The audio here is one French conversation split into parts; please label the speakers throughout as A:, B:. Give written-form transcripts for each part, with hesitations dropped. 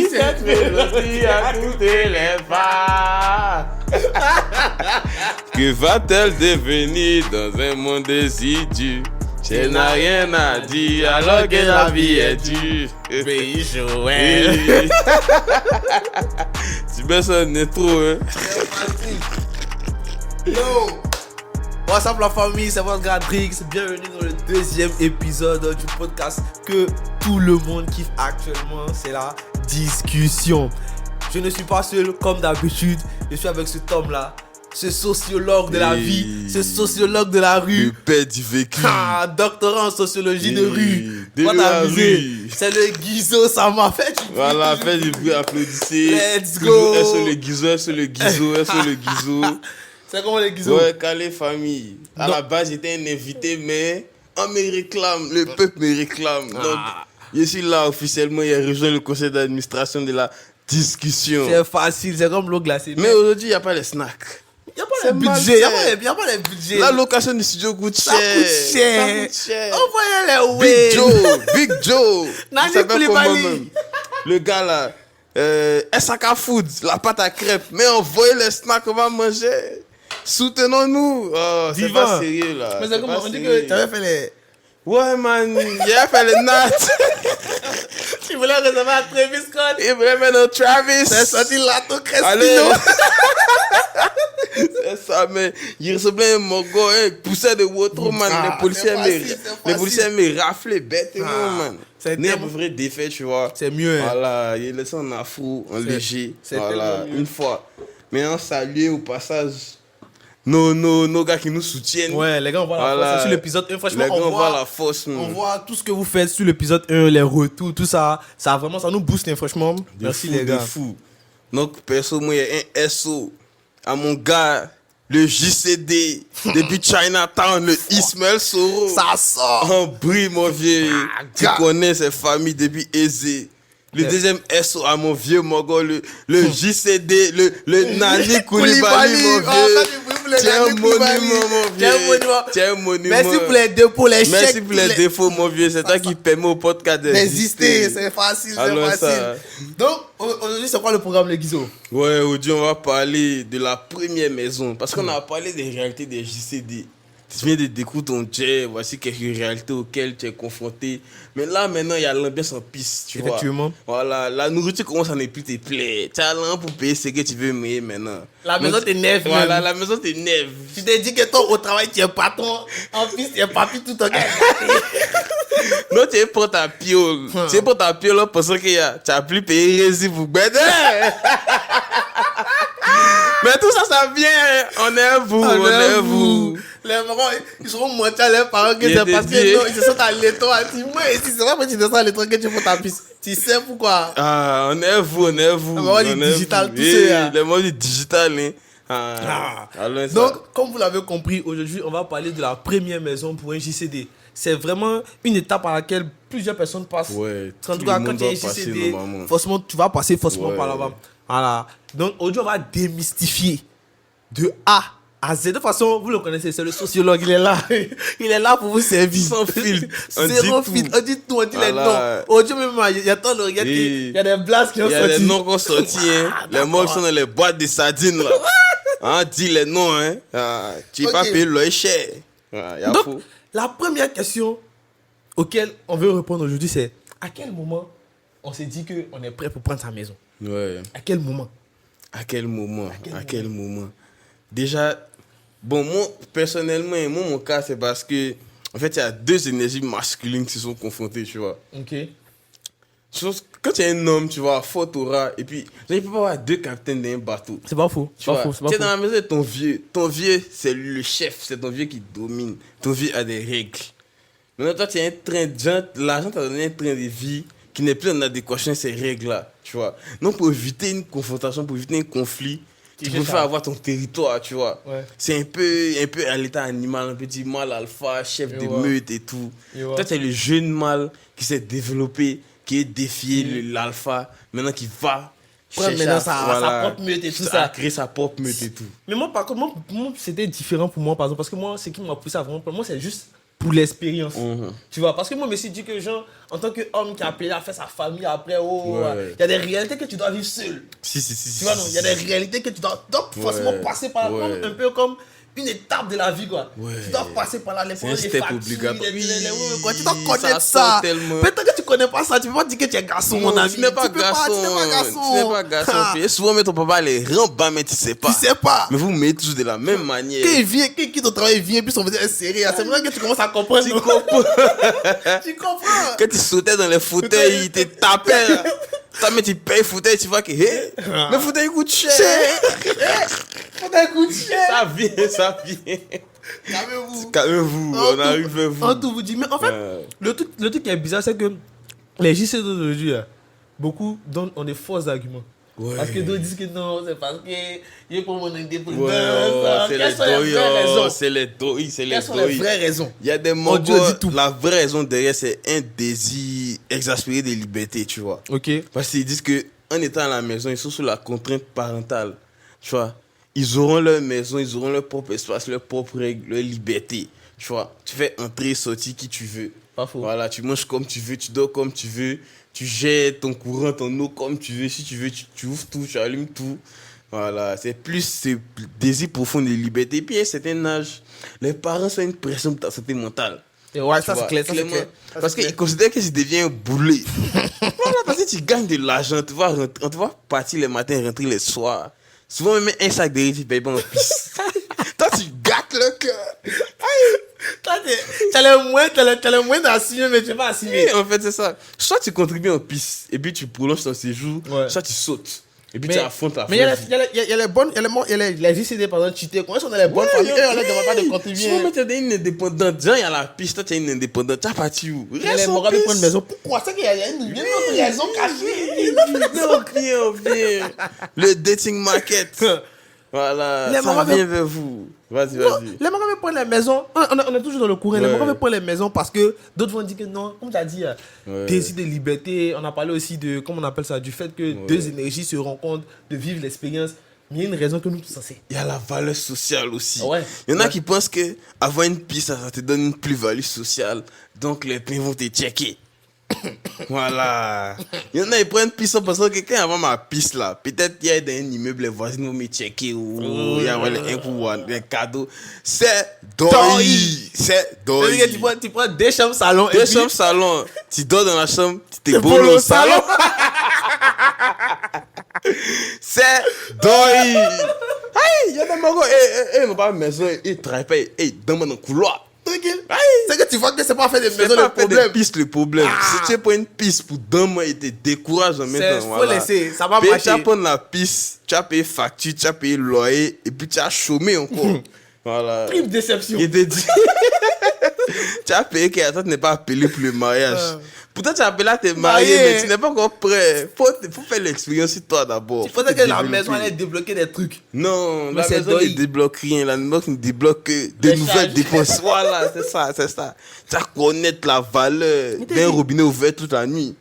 A: Cette mélodie a coûté les pas. Que va-t-elle devenir dans un monde décidu? Je n'ai rien à dire alors que la vie est dure.
B: Pays Joël.
A: Tu mets ça en intro, hein?
B: Yo! What's up la famille, c'est votre gars Drix. Bienvenue dans le deuxième épisode du podcast que tout le monde kiffe actuellement. C'est la discussion. Je ne suis pas seul comme d'habitude. Je suis avec cet homme-là, ce sociologue de la vie, ce sociologue de la rue.
A: Le père du vécu.
B: Doctorant en sociologie de rue.
A: De la rue.
B: C'est le Guizo, ça m'a fait du bruit.
A: Voilà, faites du bruit, applaudissez.
B: Let's go.
A: Est sur le Guizo, est sur le Guizo, est sur le Guizo.
B: C'est comment les Guizo?
A: Ouais, calé famille. À la base, j'étais un invité, mais on me réclame, le peuple me réclame. Donc, je suis là officiellement, il a rejoint le conseil d'administration de la discussion.
B: C'est facile, c'est comme l'eau glacée.
A: Mais aujourd'hui, il n'y a pas les snacks.
B: Il n'y a pas le budget, il n'y a pas les budgets.
A: La location du studio coûte cher.
B: Ça coûte cher. Envoyez les
A: Big Joe.
B: Nani
A: Il s'appelle
B: Koulibaly.
A: comment même? Le gars là, SAK Food, la pâte à crêpes. Mais envoyez les snacks, on va manger. Soutenons-nous. Oh, c'est pas sérieux là.
B: Mais c'est comme on dit que tu avais fait les...
A: Ouais man, j'ai fait les nattes.
B: Tu voulais réserver à Travis Scott.
A: Il voulait mettre un Travis.
B: C'est sorti Lato
A: Allez.
B: Crespino.
A: C'est ça, mais il ressemblait à un mogo, un poussin de Wotro, man. Les policiers me raflaient bêtement, man.
B: C'est
A: Né à peu près défait, tu vois.
B: C'est mieux. Hein.
A: Voilà, il laissé en afro, en léger.
B: C'est
A: voilà, une fois. Mais on salue au passage nos gars qui nous soutiennent.
B: Ouais, les gars, on voit la force sur l'épisode 1. Franchement,
A: les gars, on voit la force.
B: On voit tout ce que vous faites sur l'épisode 1, les retours, tout ça. Ça vraiment, ça nous booste, hein, franchement. Merci les gars.
A: Fou. Donc, perso, moi, il y a un SO à mon gars, le JCD, depuis Chinatown, le Ismaël Soro.
B: Ça sort.
A: En brie, mon vieux. Tu connais ces familles depuis Aizé. Le deuxième SO à mon vieux Mogo, le JCD, le Nani Koulibaly, mon vieux. Tiens un monument, mon vieux. Tiens un monument.
B: Merci pour les dépôts, les chèques.
A: Merci pour les défauts, mon vieux. C'est toi qui permet au podcast
B: d'exister. C'est facile, c'est facile. Donc, aujourd'hui, c'est quoi le programme, les Guizo?
A: Ouais, aujourd'hui, on va parler de la première maison. Parce qu'on a parlé des réalités des JCD. Tu viens de découvrir ton jet, voici quelques réalités auxquelles tu es confronté. Mais là, maintenant, il y a l'ambiance en piste, tu vois.
B: Effectivement.
A: Voilà, la nourriture commence à ne plus te plaire. Tu as l'argent pour payer ce que tu veux mais maintenant.
B: La maison t'énerve.
A: Voilà, la maison t'énerve.
B: Tu t'es dit que toi, au travail, tu es patron. En plus, tu es papi tout en temps.
A: Non, tu es pour ta piole. Tu es pour ta piole en pensant que tu n'as plus payé rési pour bêter. Mais tout ça, ça vient. On est vous.
B: Les parents, ils seront moitié à leurs parents que c'est parce que non, ils se sont à l'étang. Moi, ici, c'est pas parce que tu descends à l'étang que tu fais ta piste. Tu sais pourquoi?
A: Ah, on est vous.
B: Le monde digital, tout ça.
A: Le monde digital, hein.
B: Donc, comme vous l'avez compris, aujourd'hui, on va parler de la première maison pour un JCD. C'est vraiment une étape par laquelle plusieurs personnes passent.
A: Ouais,
B: en tout cas, quand tu es JCD, forcément, tu vas passer forcément par là-bas. Voilà. Donc, aujourd'hui, on va démystifier de A à Z. De toute façon, vous le connaissez, c'est le sociologue, il est là. Il est là pour vous servir.
A: Sans filtre.
B: Zéro filtre. On dit tout, on dit les noms. Aujourd'hui, même, il y a tant de regards, il y a des blagues qui ont sorti.
A: Il y a des noms qui ont sorti, hein. Les mots qui sont dans les boîtes de sardines, là. Hein, dis les noms, hein. Tu n'es pas payé le cher.
B: Donc, la première question auquel on veut répondre aujourd'hui, c'est à quel moment on s'est dit qu'on est prêt pour prendre sa maison?
A: Ouais.
B: À quel moment?
A: Déjà, bon, moi, personnellement, mon cas, c'est parce que, en fait, il y a deux énergies masculines qui sont confrontées, tu vois.
B: Ok.
A: Quand tu es un homme, tu vois, fort aura, et puis, il peut pas avoir deux capitaines d'un bateau.
B: C'est pas faux.
A: Tu es dans la maison de ton vieux. Ton vieux, c'est le chef, c'est ton vieux qui domine. Ton vieux a des règles. Maintenant, toi, tu as un train de... L'argent t'a donné un train de vie qui n'est plus en adéquation avec ces règles-là, tu vois. Donc, pour éviter une confrontation, pour éviter un conflit, tu préfères avoir ton territoire, tu vois.
B: Ouais.
A: C'est un peu à l'état animal, un petit mâle alpha, chef de meute et tout. Toi, tu es le jeune mâle qui s'est développé, qui est défié l'alpha, maintenant qui va
B: prendre maintenant sa propre meute et tout ça.
A: Créer sa propre meute et tout.
B: Mais moi, par contre, moi, c'était différent pour moi, par exemple, parce que moi, ce qui m'a poussé à vraiment... Moi, c'est juste pour l'expérience. Tu vois, parce que moi, je me suis dit que, genre, en tant qu'homme qui a appelé à faire sa famille après, il y a des réalités que tu dois vivre seul.
A: Si.
B: Tu vois, non, il y a des réalités que tu dois forcément passer par là, un peu comme une étape de la vie, quoi. Tu dois passer par là, les
A: C'est un
B: factures,
A: step obligatoire.
B: quoi. Tu dois connaître
A: ça
B: ça.
A: sort tellement.
B: Peut-être que tu connais pas ça, tu peux pas dire que tu es garçon, mon ami.
A: Tu n'es pas
B: peux
A: garçon. Tu n'es pas garçon. Puis souvent, mais ton papa les rend bas, mais tu sais pas.
B: Tu sais pas.
A: Mais vous mettez toujours de la même manière.
B: Quand il vient, quand il quitte au travail, il vient, puis on faisait serré. C'est maintenant que tu commences à comprendre.
A: Tu comprends.
B: Tu comprends.
A: Quand tu sautais dans les fauteuils, il te tapait. Là. Toi, mais tu payes fauteuil, tu vois que le fauteuil coûte cher.
B: Fauteuil coûte cher.
A: Ça vient.
B: Calmez-vous.
A: Calmez-vous, on arrive vers vous.
B: En tout vous dit. Mais en fait, le truc qui est bizarre, c'est que les JC d'aujourd'hui, beaucoup ont des faux arguments.
A: Ouais.
B: Parce que d'autres disent que non, c'est parce que il est pour mon indépendance.
A: C'est
B: Quelles sont les vraies raisons?
A: C'est les doïs, c'est les
B: Quelles sont les
A: doïs.
B: vraies raisons?
A: Il y a des
B: Dieu
A: moments
B: dit tout.
A: la vraie raison derrière, c'est un désir exaspéré de liberté, tu vois.
B: Ok.
A: Parce qu'ils disent que en étant à la maison, ils sont sous la contrainte parentale, tu vois. Ils auront leur maison, ils auront leur propre espace, leur propre règle, leur liberté, tu vois. Tu fais entrer, sortir qui tu veux.
B: Pas faux.
A: Voilà, tu manges comme tu veux, tu dors comme tu veux, tu jettes ton courant, ton eau comme tu veux. Si tu veux, tu ouvres tout, tu allumes tout. Voilà, c'est plus ce désir profond de liberté. Et puis à un certain âge, les parents sont une pression pour ta santé mentale.
B: Et ouais,
A: Tu
B: ça
A: vois,
B: c'est clair.
A: clairement. Parce qu'ils considèrent que tu deviens un boulet. Voilà, parce que tu gagnes de l'argent, on te voit partir les matins, rentrer les soirs. Souvent, même un sac de riz, tu payes pas en pisse. Toi, tu gâtes le cœur.
B: Toi, tu as le moins d'assumer, mais tu n'es pas assumé.
A: Et en fait, c'est ça. Soit tu contribues en piste et puis tu prolonges ton séjour, soit tu sautes. Et puis tu affrontes la
B: Mais il y a les bonnes, il y a les JCD, par exemple, cheatés. Comment est-ce qu'on a les bonnes familles? Eux, on ne demande pas de contribuer.
A: Si on met une indépendante, genre, il y a la piste, toi, tu es une indépendante, tu as parti où?
B: Il y a les morales de prendre une maison. Pourquoi? C'est qu'il y a une autre raison cachée.
A: Viens. Le dating market. Voilà,
B: Les
A: ça
B: mamans
A: vient vers vous. Vas-y.
B: Les mamans veulent prendre les maisons. On est toujours dans le courant. Les mamans veulent prendre les maisons parce que d'autres vont dire que non. Comme tu as dit, désir de liberté. On a parlé aussi de, comment on appelle ça, du fait que deux énergies se rencontrent, de vivre l'expérience. Mais il y a une raison que nous tous censés.
A: Il y a la valeur sociale aussi.
B: Ouais.
A: Il y en a qui pensent que avoir une piste, ça te donne une plus-value sociale. Donc les pays vont te checker. Voilà. Il y en a qui prennent piste en pensant que quand avant ma piste là, peut-être il y a dans un immeuble, les voisins vont me checker ou il y a un pour un cadeau. C'est doi.
B: Tu prends deux chambres salon.
A: Deux chambres salon. Tu dors dans la chambre, tu te boules au salon. C'est doi. Il y a des mamans, ils n'ont pas de maison, ils travaillent pas, ils dorment dans le couloir.
B: C'est que tu vois que c'est pas fait des maisons
A: le
B: problème.
A: Piste le problème. Si tu es pas une piste pour dormir, il te décourage en même temps.
B: Faut
A: voilà.
B: laisser, ça va
A: Tu
B: marcher.
A: as prendre la piste, tu as payé facture, tu as payé loyer et puis tu as chômé encore. Voilà.
B: Triple déception.
A: Il te dit. Tu as payé que toi tu n'es pas appelé pour le mariage. Pourtant tu as appelé à te marier, mais tu n'es pas encore prêt. Faut faire l'expérience sur toi d'abord.
B: Il faudrait que la maison allait débloquer des trucs.
A: Non,
B: mais
A: la maison ne débloque rien. La maison ne débloque que des nouvelles dépenses. Voilà, c'est ça. Tu vas connaître la valeur d'un robinet ouvert toute la nuit.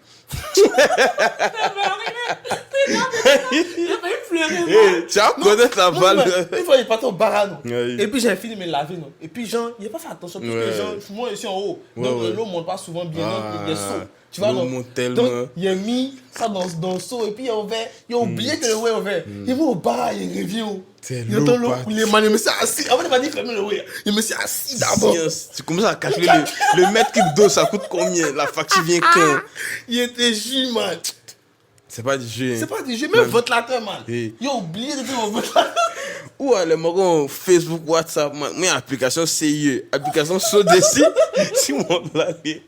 A: Tu vas connaître la valeur.
B: Une fois, il partait au bar, non.
A: Oui.
B: Et puis, j'ai fini de me laver, non. Et puis, genre, il n'a pas fait attention. Parce que, genre, moi, je suis en haut. Donc, l'eau ne monte pas souvent bien. Donc, il y a saut. Tu vois,
A: l'eau
B: non.
A: monte tellement.
B: Donc, il a mis ça dans le seau. Et puis, il a ouvert. Il a oublié que le ouais est ouvert. Il va au bar, il revient. Il entend l'eau couler. Man, il me s'est assis. Avant, il m'a dit fermer le ouais. Il me s'est assis d'abord.
A: Tu commences à calculer le mètre cube d'eau, ça coûte combien? La facture vient quand?
B: Il était jus, man.
A: C'est pas du jeu.
B: C'est pas du jeu. Même ventilateur, man.
A: Hey.
B: Il a oublié de dire mon ventilateur.
A: Ou les morons Facebook, WhatsApp, moi application CIE, application Sodesi, si moi l'aller,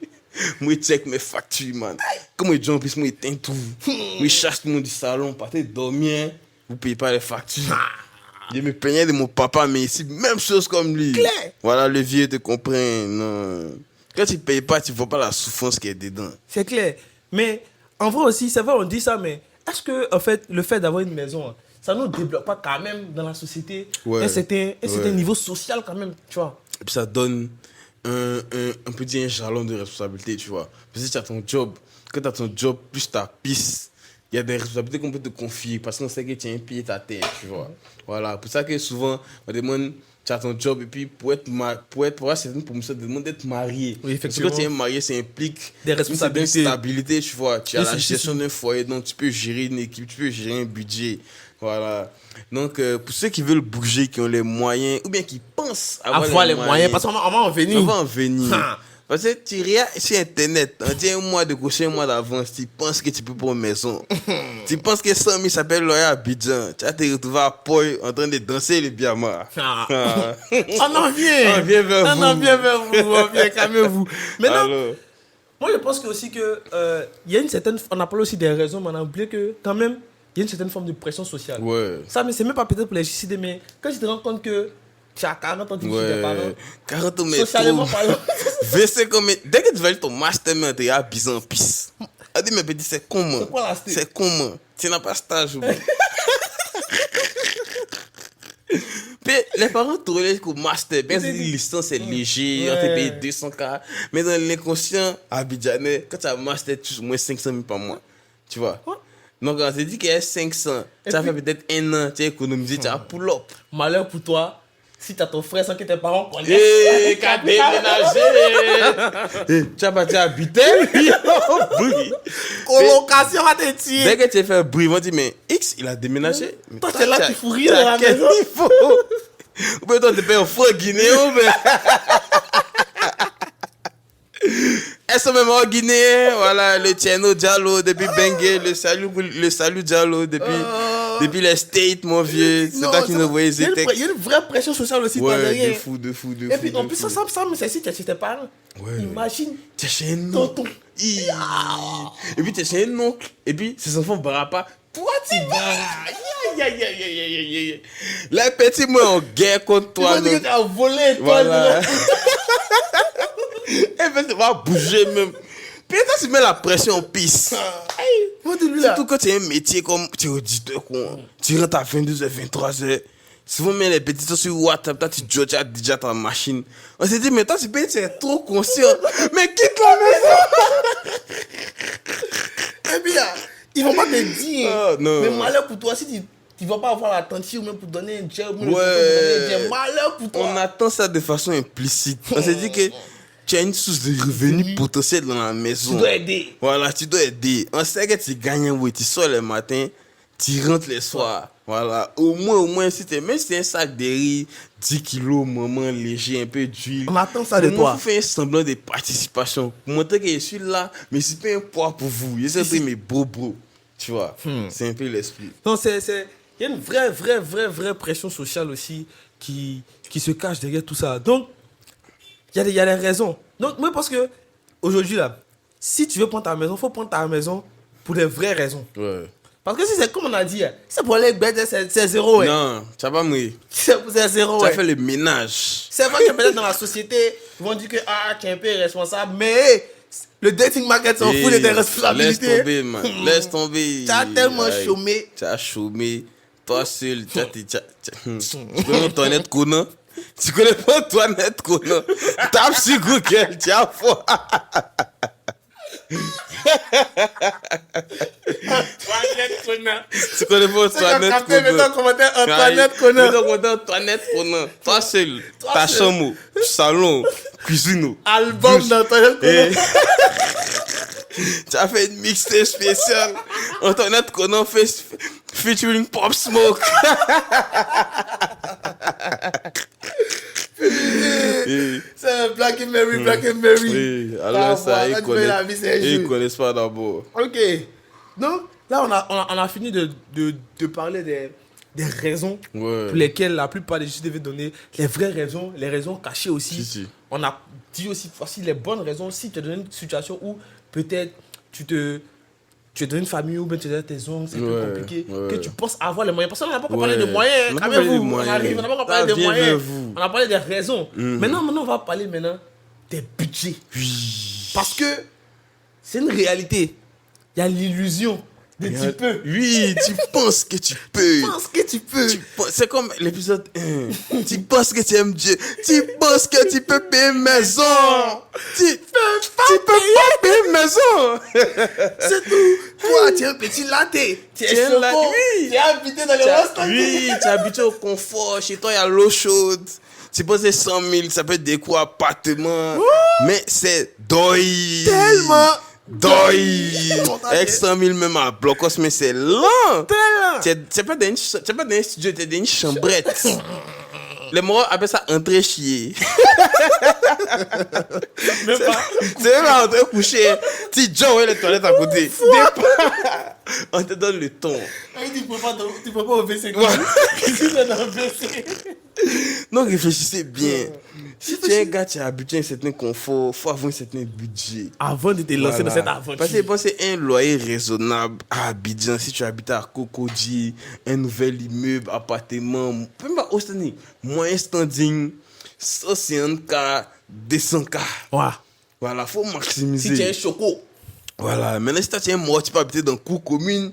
A: moi check mes factures, man. Comme moi jump, moi éteins tout. Moi chasse tout le monde du salon, partez dormir, vous payez pas les factures. Je me plaignais de mon papa, mais ici, même chose comme lui.
B: Claire.
A: Voilà, le vieux te comprend. Non. Quand tu payes pas, tu vois pas la souffrance qui est dedans.
B: C'est clair. Mais en vrai aussi, c'est vrai, on dit ça, mais est-ce que, en fait, le fait d'avoir une maison, ça ne nous débloque pas quand même dans la société un certain niveau social quand même, tu vois?
A: Et puis ça donne un petit jalon de responsabilité, tu vois. Parce que tu as ton job. Quand tu as ton job, plus ta piste, il y a des responsabilités qu'on peut te confier parce qu'on sait que tu as un pied à terre, tu vois. Voilà, pour ça que souvent, on demande, tu as ton job et puis pour avoir certaines promotions, on demande d'être marié.
B: Oui,
A: parce que quand tu es marié, ça implique
B: des responsabilités.
A: Une stabilité, tu vois. Tu as la gestion
B: sûr.
A: d'un foyer, donc tu peux gérer une équipe, tu peux gérer un budget. Voilà. Donc, pour ceux qui veulent bouger, qui ont les moyens, ou bien qui pensent
B: avoir les moyens, parce qu'on va en venir.
A: On va en venir. Parce que tu regardes sur Internet, on dit un mois de coucher, un mois d'avance, tu penses que tu peux pour une maison. Tu penses que 100 000 s'appelle Loya Abidjan. Tu vas te retrouver à Poy en train de danser le Biama.
B: On en vient.
A: On vient vers vous.
B: On vient, calmez-vous. Maintenant,
A: Alors,
B: moi je pense que aussi que il y a une certaine, on a parlé aussi des raisons, mais on a oublié que quand même, il y a une certaine forme de pression sociale.
A: ouais.
B: Ça, mais c'est même pas peut-être pour les suicider, mais quand tu te rends compte que tu as 40 ans, tu vis tes parents.
A: 40 ans, mais
B: Socialement parlant.
A: Dès que tu vas aller ton master, tu es habillé en pisse. Elle dit, mais petit, c'est comment?
B: C'est quoi la sté?
A: C'est comment? Tu n'as pas stage ou bien? Puis les parents te relèvent qu'au master, bien sûr, licence c'est léger, on te paye 200K. Mais dans l'inconscient abidjanais, quand tu as un master, tu as au moins 500 000 par mois. Tu vois?
B: Ouais.
A: Donc, on te dit qu'il y a 500. Ça fait peut-être un an, tu as économisé, tu as pull-up.
B: Malheur pour toi, si tu as ton frère sans que tes parents connaissent.
A: Hé, qu'a déménagé! Tu as pas habité?
B: Colocation à te tirer.
A: Dès que tu as fait un bruit, ils vont dire, mais X, il a déménagé. Mais
B: Toi, t'es là,
A: t'as-
B: tu fous rire dans la
A: quel
B: maison.
A: niveau? Ou bien toi, tu payes un faux guinéen, mais. Elles sont même en Guinée, voilà, le Tieno Diallo, depuis Bengue, le salut Diallo, depuis les States, mon vieux. C'est
B: Non,
A: toi qui
B: ça-
A: nous voyais,
B: il y a une vraie pression sociale aussi par
A: Ouais,
B: derrière.
A: de fou.
B: Et puis en plus, ça mais c'est si tu es chez tes parents.
A: Ouais.
B: Imagine.
A: T'es chez un
B: Tonton.
A: oncle. Et puis t'es chez un oncle. Et puis ses enfants ne barrent pas. Toi, tu barres. Aïe. Les petits, moi, en guerre contre
B: Tu
A: toi.
B: vas dire que tu as volé, toi.
A: Voilà. Et puis, tu vas bouger même. Puis toi, tu mets la pression en pisse. Surtout quand tu as un métier comme tu es auditeur, quoi. Tu rentres à 22h, 23h. Souvent, même les petits sont sur WhatsApp, toi, tu joues déjà ta machine. On s'est dit, mais toi, tu es trop conscient. Mais quitte la maison.
B: Et puis là, ils vont pas te dire.
A: Oh, non.
B: Mais malheur pour toi, si tu ne vas pas avoir l'attention, même pour donner un job,
A: Ouais.
B: malheur pour toi.
A: On attend ça de façon implicite. On s'est dit que tu as une source de revenus potentiels dans la maison.
B: Tu dois aider.
A: Voilà, tu dois aider. On sait que tu gagnes, oui, tu sors le matin, tu rentres le soir. Voilà, au moins, même si c'est un sac de riz, 10 kilos, maman, léger, un peu d'huile.
B: On attend ça de
A: Au moins,
B: toi.
A: faut faire un semblant de participation. Pour montrer que je suis là, mais c'est pas un poids pour vous. Je sais mes bobos. Tu vois, c'est un peu l'esprit.
B: Non, il y a une vraie pression sociale aussi qui se cache derrière tout ça. Donc, il y a des raisons. Donc, moi, parce que aujourd'hui, là, si tu veux prendre ta maison, il faut prendre ta maison pour des vraies raisons.
A: Ouais.
B: Parce que si c'est comme on a dit, c'est pour aller bête, c'est zéro. Ouais.
A: Non, tu vas pas mourir.
B: C'est zéro.
A: Tu as
B: Ouais.
A: fait le ménage.
B: C'est vrai que peut-être dans la société, ils vont dire que tu es un peu irresponsable, mais le dating market s'en fout de tes responsabilités.
A: Laisse tomber, man. Laisse tomber.
B: Tu as tellement
A: Aïe.
B: chômé.
A: Tu as chômé. Toi seul, tu connais Antoinette Conan? Tu connais pas Antoinette Conan? Tape sur Google, tu as foi. Tu connais pas Antoinette
B: Mets ton
A: Conan?
B: commentaire Antoinette Conan.
A: Mets ton commentaire Antoinette Conan. Toi seul, ta chambre, salon, cuisine.
B: Album
A: douche.
B: d'Antoinette
A: Et-
B: Conan.
A: Tu as fait une mixtape spéciale. Antoinette Conan fait featuring Pop Smoke. Et-
B: C'est un Black and Mary, Black and Mary.
A: oui, alors ça, ils
B: connaissent.
A: connaissent pas d'abord.
B: Ok. Donc, là, on a fini de parler des raisons
A: Ouais.
B: pour lesquelles la plupart des gens devaient donner les vraies raisons, les raisons cachées aussi.
A: Si.
B: On a dit aussi voici les bonnes raisons. Si tu es dans une situation où peut-être tu es dans une famille ou bien tu es dans tes oncles, c'est plus
A: Ouais,
B: compliqué,
A: ouais.
B: que tu penses avoir les moyens. Parce qu'on n'a pas encore
A: Ouais.
B: parlé de moyens.
A: On n'a pas
B: Quand
A: parlé
B: même,
A: de moyens.
B: on n'a pas encore
A: Ça
B: parlé de
A: vient
B: moyens.
A: vers vous.
B: On a parlé des raisons. Maintenant, on va parler des budgets.
A: Oui.
B: Parce que c'est une réalité. Il y a l'illusion de tu peux.
A: Oui, tu penses que tu peux.
B: Tu penses que tu peux.
A: C'est comme l'épisode 1. Tu penses que tu aimes Dieu. Tu penses que tu peux payer une maison. Tu peux pas payer une maison.
B: C'est tout. Toi, tu es un petit latte. Tu es
A: Tiens, là,
B: choco.
A: oui.
B: Tu es habité dans les restaurants.
A: Oui, tu es habitué au confort. Chez toi, il y a l'eau chaude. Tu penses 100 000, ça peut être des coûts appartements. Mais c'est deuil.
B: Tellement.
A: Deuil. Avec 100 000 même à Blocos, mais c'est lent.
B: Tellement.
A: C'est pas dans un studio, c'est dans une chambrette. Les morts appellent ça entrer chier.
B: Même pas.
A: C'est même pas entrer coucher. Tu John, ouais, les toilettes à côté. On te donne le ton.
B: Tu peux pas au WC. Tu es dans le WC.
A: Donc réfléchissez bien. Si tu es un gars, tu es habitué à un certain confort, il faut avoir un certain budget.
B: Avant de te lancer dans
A: Voilà.
B: cette aventure.
A: Parce que c'est un loyer raisonnable à Abidjan. Si tu habites à Cocody, un nouvel immeuble, appartement, même pas Osteni, moyen standing, 60K, 200K.
B: Ouais.
A: Voilà, faut maximiser.
B: Si tu es un choco.
A: Voilà, maintenant si tu es mort, tu peux habiter dans cour commune.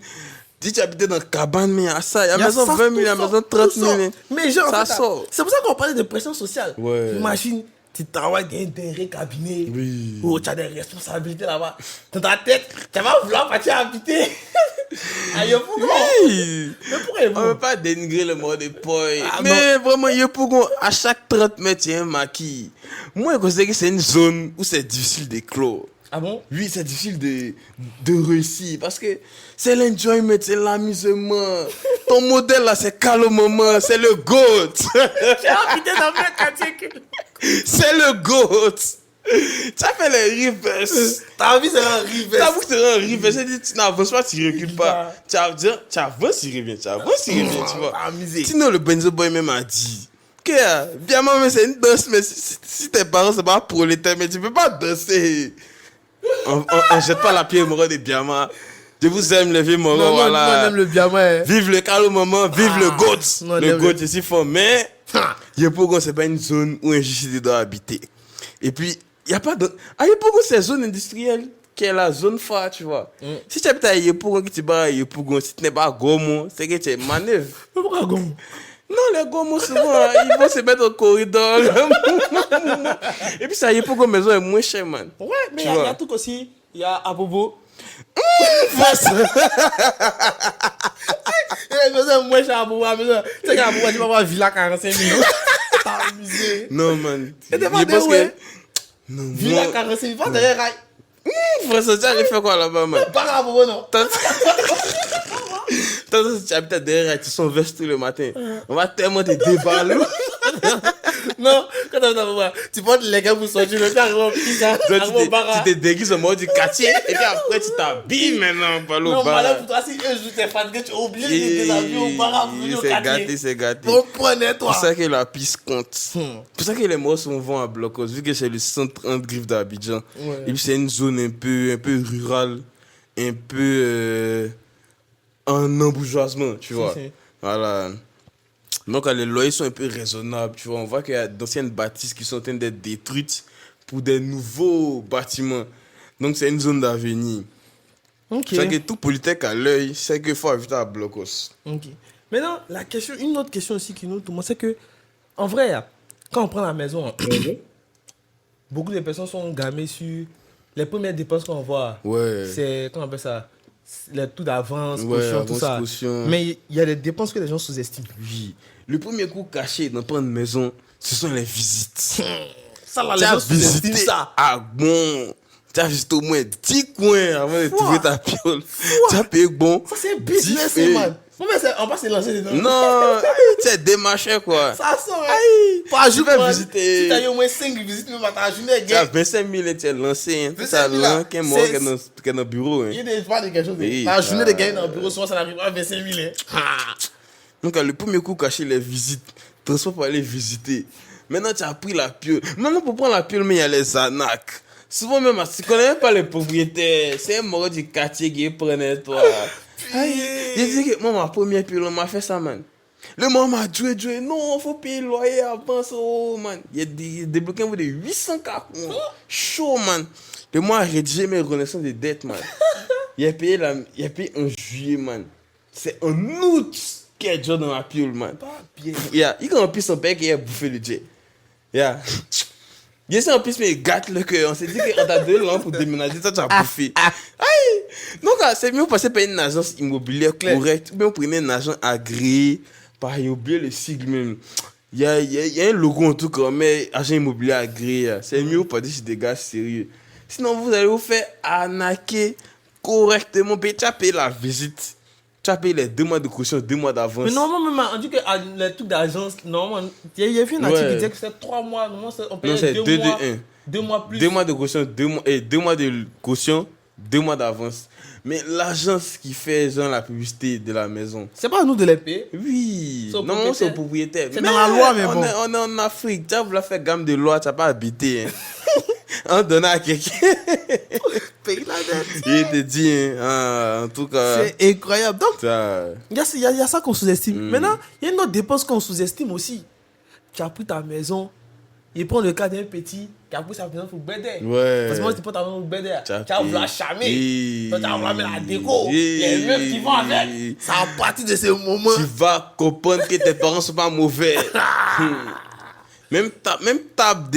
A: Si tu habites dans cabane, mais il y a ça. Il y a maison 20 000, il y a maison 30 000.
B: Mais genre,
A: ça
B: en fait,
A: sort.
B: c'est pour ça qu'on parlait de pression sociale.
A: Ouais.
B: Imagine, tu travailles dans un vrai cabinet.
A: Oui.
B: Oh, tu as des responsabilités là-bas. Dans ta tête, tu vas vouloir partir habiter. Aïe, pourquoi?
A: Oui.
B: Mais pourquoi
A: On ne veut pas dénigrer le mot de poil.
B: Ah,
A: Mais vraiment, il y a pour à chaque 30 mètres, il y a un maquis. Moi, je considère que c'est une zone où c'est difficile d'éclore.
B: Ah bon?
A: Oui, c'est difficile de réussir parce que c'est l'enjoyment, c'est l'amusement. Ton modèle là, c'est calmement, c'est le GOAT.
B: J'ai habité dans le quartier.
A: C'est le GOAT. Tu as fait les reverse.
B: T'as envie de faire un rivet.
A: T'as vu que tu es en reverse, tu n'avances pas, tu recules pas. Tu avances, tu reviens, tu avances, tu reviens, tu vois.
B: T'as amusé.
A: Sinon, le Benzo Boy même a dit que bien maman, c'est une danse, mais si tes parents, c'est pas prolétaire, mais tu peux pas danser. On jette pas la pierre moron des Biama. Je vous aime, les vieux morons,
B: Non,
A: voilà.
B: on aime le diamant.
A: Vive le calme moment, vive le GOAT.
B: non,
A: Le
B: non,
A: GOAT est si fort, mais Yopougon, c'est pas une zone où un JCD doit habiter. Et puis, il n'y a pas de. À Yopougon, c'est zone industrielle qui est la zone phare, tu vois. Si tu habites à Yopougon, que tu vas à Yopougon, si tu n'es pas à Gomo, c'est que tu es manœuvre.
B: Mais pourquoi Gomo?
A: Non, les Gomo, souvent, ils vont se mettre au corridor. Et puis, ça, Yopougon, maison est moins chère, man.
B: Ouais, mais
A: Tu
B: il y
A: vois.
B: a tout aussi. Il y a Abobo. La maison, moi, j'ai Abobo. La maison. Tu sais qu'Abobo, tu vas voir Villa 45 millions. T'as amusé.
A: Non, man.
B: Et t'es pas
A: Je pense
B: de ouais.
A: que. Non,
B: Villa
A: non.
B: 45 millions. Va derrière Rail.
A: Frère, ça, tu as fait quoi là-bas, man?
B: Pas Abobo, non.
A: Tant que tu habites derrière, tu sont vestes tout le matin. On va tellement te déballer.
B: Non, quand t'as Abobo, tu portes les gars pour sortir. Le gars arrive au pizza. Arrive au bar.
A: Tu te déguises au mode du quartier. Et puis après, tu t'habilles maintenant pour aller au
B: Non, malade
A: bar.
B: pour toi, si un jour t'es fatigué, tu es obligé de te déshabiller au bar pour venir au
A: C'est
B: quartier.
A: gâté, c'est gâté.
B: Donc, prenez
A: C'est
B: toi.
A: pour ça que la piste compte. C'est pour ça que les morts sont vont à Blocos, vu que c'est le centre entre griffes d'Abidjan.
B: Ouais.
A: Et puis c'est une zone un peu rurale, un peu en embourgeoisement, tu vois.
B: Si.
A: Voilà. Donc les loyers sont un peu raisonnables, tu vois. On voit qu'il y a d'anciennes bâtisses qui sont en train d'être détruites pour des nouveaux bâtiments. Donc c'est une zone d'avenir.
B: Ok.
A: C'est que tout politique à l'œil, c'est qu'il faut habiter à Blocos.
B: Ok. Maintenant, une autre question aussi qui nous tourne, c'est que, en vrai, quand on prend la maison, beaucoup de personnes sont gamées sur les premières dépenses qu'on voit.
A: Ouais.
B: C'est, comment on appelle ça, les taux d'avance,
A: Ouais,
B: caution, tout
A: avance,
B: ça.
A: caution.
B: Mais il y a des dépenses que les gens sous-estiment.
A: Oui. Le premier coup caché dans prendre une maison, ce sont les visites.
B: Ça, là, les
A: Tu as
B: gens sous-estiment
A: visité
B: ça.
A: à bon. Tu as visité au moins 10 coins avant de trouver ta piole. Tu as payé bon.
B: Ça, c'est un business,
A: 10
B: man. Non, mais on va se lancer dedans.
A: Non, tu es démarché quoi.
B: Ça sent, hein. Par jour,
A: vas
B: man.
A: visiter.
B: Si t'as eu au moins 5 visites, même à ta journée,
A: Tu as
B: gars.
A: 25 000 et tu es lancé. Hein.
B: 25
A: Ça
B: 000
A: là,
B: là,
A: qui est mort,
B: c'est-
A: qui est dans le bureau.
B: Il y
A: Hein.
B: a des fois de quelque chose.
A: Oui,
B: La journée de
A: ça-
B: gagner dans le bureau, souvent ça n'arrive pas à 25 000. Hein.
A: Donc, le premier coup caché, les visites. Transport pour aller visiter. Maintenant, tu as pris la piole. Maintenant, pour prendre la piole, mais il y a les anacs. Souvent même, tu ne connais même pas les propriétaires. C'est un mort du quartier qui prenait toi. J'ai dit que moi, ma première piole, on m'a fait ça, man. Le moment m'a joué. Non, il faut payer le loyer avant ça, oh, man. Il y a des bloqués de 800 cartes. Chaud, man. Le mois a rédigé mes renaissances de dettes, man. Il a payé en juillet, man. C'est en août qu'il y a déjà dans la piole, man.
B: Pas bien.
A: Yeah, il remplit son père qui a bouffé le jet. Yeah. Il essaie en plus, mais il gâte le cœur. On s'est dit qu'on t'a 2 ans pour déménager, toi, tu as bouffé. Aïe! Donc, c'est mieux passer par une agence immobilière correcte. Ou bien on prenait un agent agréé. Pareil, oubliez le sigle même. Il y a un logo en tout cas, mais agent immobilier agréé. C'est mieux pour dire que c'est des gars sérieux. Sinon, vous allez vous faire arnaquer correctement. Tu as payé la visite. Tu as payé les 2 mois de caution, 2 mois d'avance.
B: Mais normalement, même, on dit que les trucs d'agence, normalement, il y a vu un article qui disait que c'était 3 mois. Normalement, on payait 2 mois. 2 mois plus.
A: 2 mois de caution, 2 mois de caution, 2 mois d'avance. Mais l'agence qui fait genre la publicité de la maison.
B: C'est pas à nous de les payer.
A: Oui. Non, c'est au propriétaire.
B: C'est dans la loi, mais bon.
A: On est en Afrique. Tu as voulu faire gamme de loi, tu n'as pas habité. Hein. On donne à quelqu'un.
B: Paye la dette.
A: Il te dit, en tout cas.
B: C'est incroyable. Donc,
A: ça...
B: il y a ça qu'on sous-estime. Maintenant, il y a une autre dépense qu'on sous-estime aussi. Tu as pris ta maison. Il prend le cas d'un petit qui a pris sa maison pour baider.
A: Ouais.
B: Parce que moi, tu prends ta maison pour baider. Tu as voulu la charmer. Toi, tu as voulu mettre la déco.
A: Oui.
B: Les meufs qui vont avec. C'est à partir de ce moment.
A: Tu vas comprendre que tes parents ne sont pas mauvais. Même table